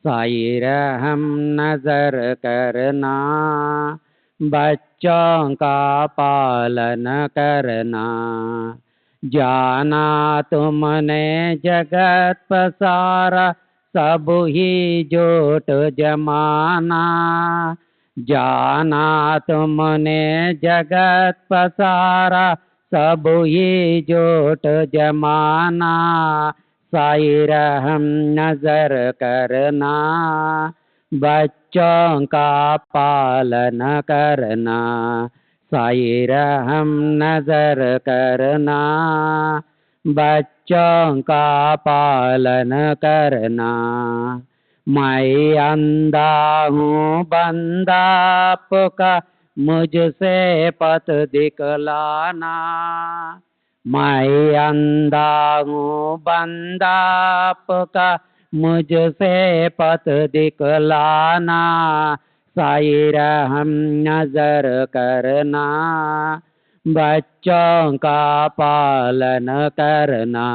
साई रहम नजर करना, बच्चों का पालन करना। जाना तुमने जगत पसारा, सब ही झूठ जमाना। जाना तुमने जगत पसारा, सब ही झूठ जमाना। साई रहम नजर करना, बच्चों का पालन करना। साई रहम नजर करना, बच्चों का पालन करना। मैं अंधा हूँ बंदा आपका, मुझसे पथ दिखलाना। मैं अंधा हूँ बंदा आपका, मुझसे पथ दिखलाना। साई रहम नजर करना, बच्चों का पालन करना।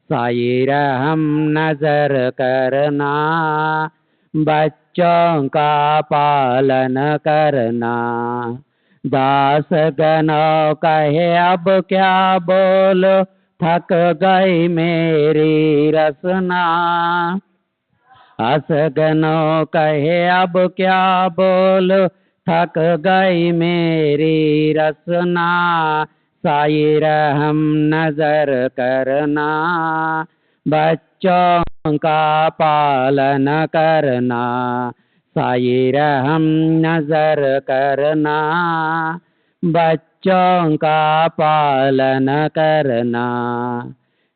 साई रहम नजर करना, बच्चों का पालन करना। दास गनो कहे अब क्या बोलो, थक गई मेरी रसना। असगनो कहे अब क्या बोलो, थक गई मेरी रसना। साई रहम नजर करना, बच्चों का पालन करना। साई रहम नजर करना, बच्चों का पालन करना।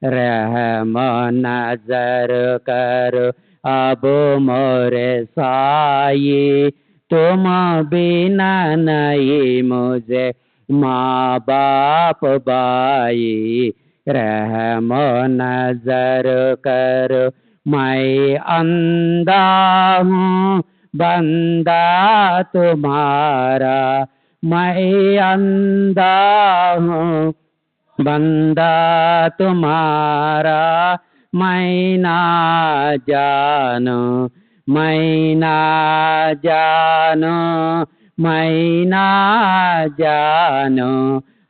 रहम नजर करो अब मोरे साई, तुम बिना नहीं मुझे माँ बाप भाई। रहम नजर करो मैं अंधा हूँ बंदा तुम्हारा। मैं अंधा हूँ बंदा तुम्हारा। मैं ना जानो, मैं ना जानो, मैं ना जानो।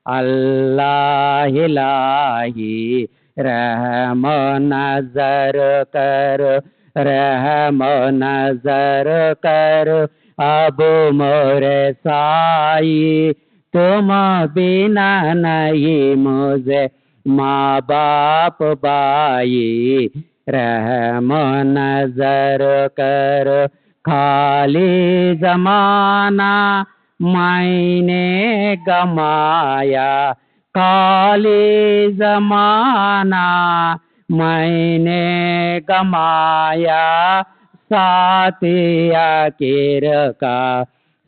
अल्लाह इलाही रहम नजर करो, रहम नजर करो अब मोरे साई। तुम बिना नहीं मुझे माँ बाप भाई। रहम नजर करो खाली जमाना मैंने गमाया। खाली जमाना मैंने गमाया। साथिया किर का,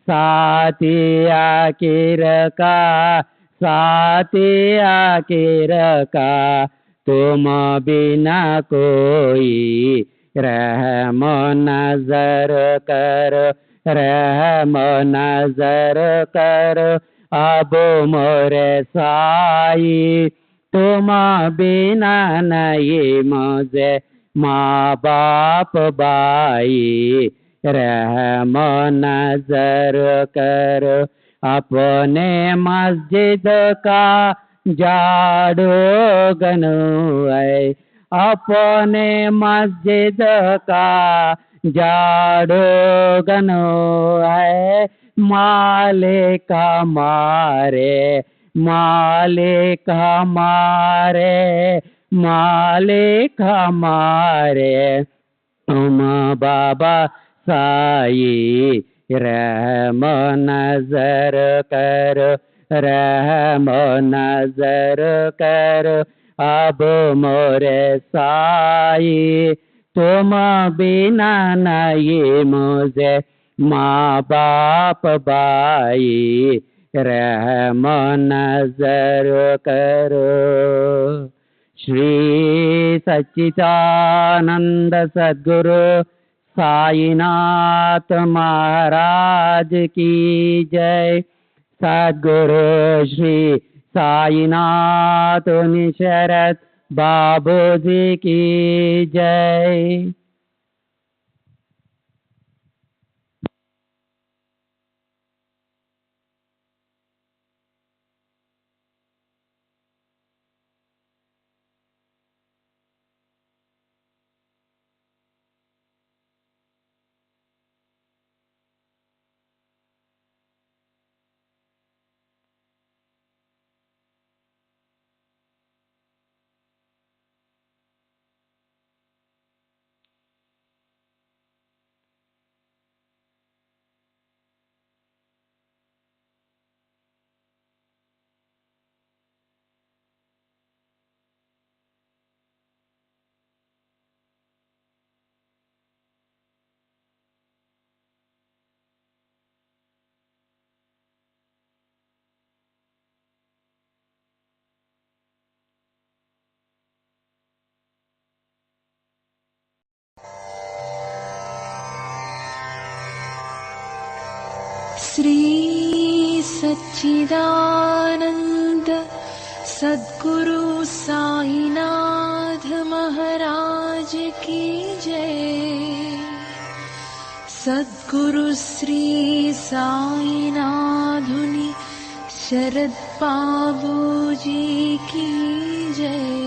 साथिया किर का, साथिया किर का तुम बिना कोई। रहम नजर कर, रहम नजर कर अब मोरे साई। तुम बिना नहीं मुझे माँ बाप भाई। रहम नजर कर अपने मस्जिद का झाड़ू गनु है। अपने मस्जिद का झाड़ू गनु है। मालिक हमारे, मालिक हमारे, मालिक हमारे तुम बाबा साई। रहम नजर कर, रहम नजर कर अब मोरे साई। तुम बिना नहीं मुझे माँ बाप भाई रहम नजर करो। श्री सच्चिदानंद सद्गुरु साईनाथ महाराज की जय। सद्गुरु श्री साईनाथ निशरद बाबू जी की जय। श्री सच्चिदानंद सद्गुरु साईनाथ महाराज की जय। सद्गुरु श्री साईनाथुनि शरद बाबू जी की जय।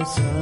Sai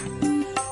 Baba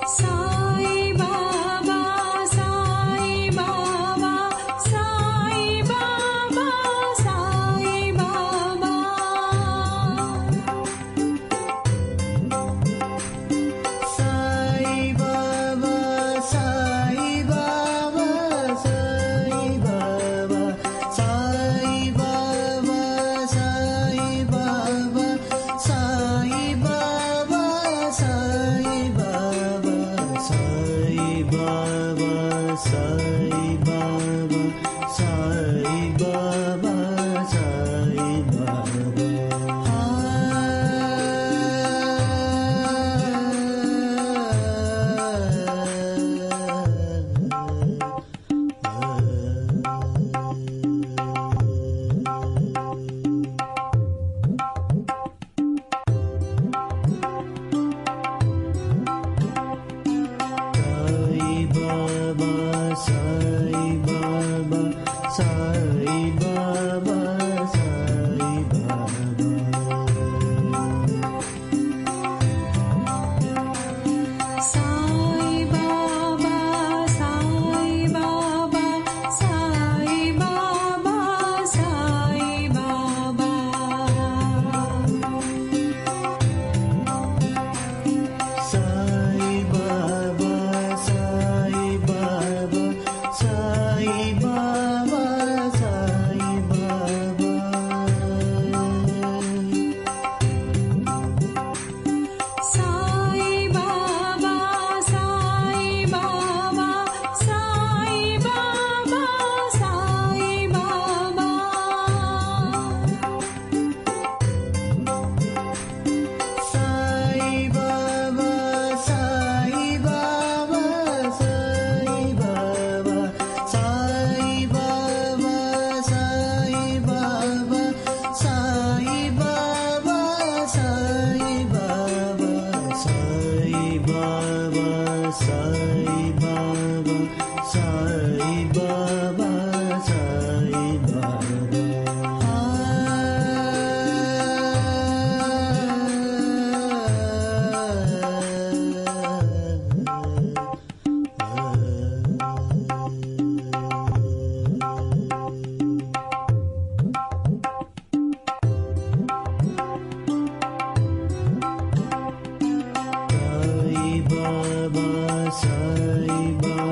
బాబా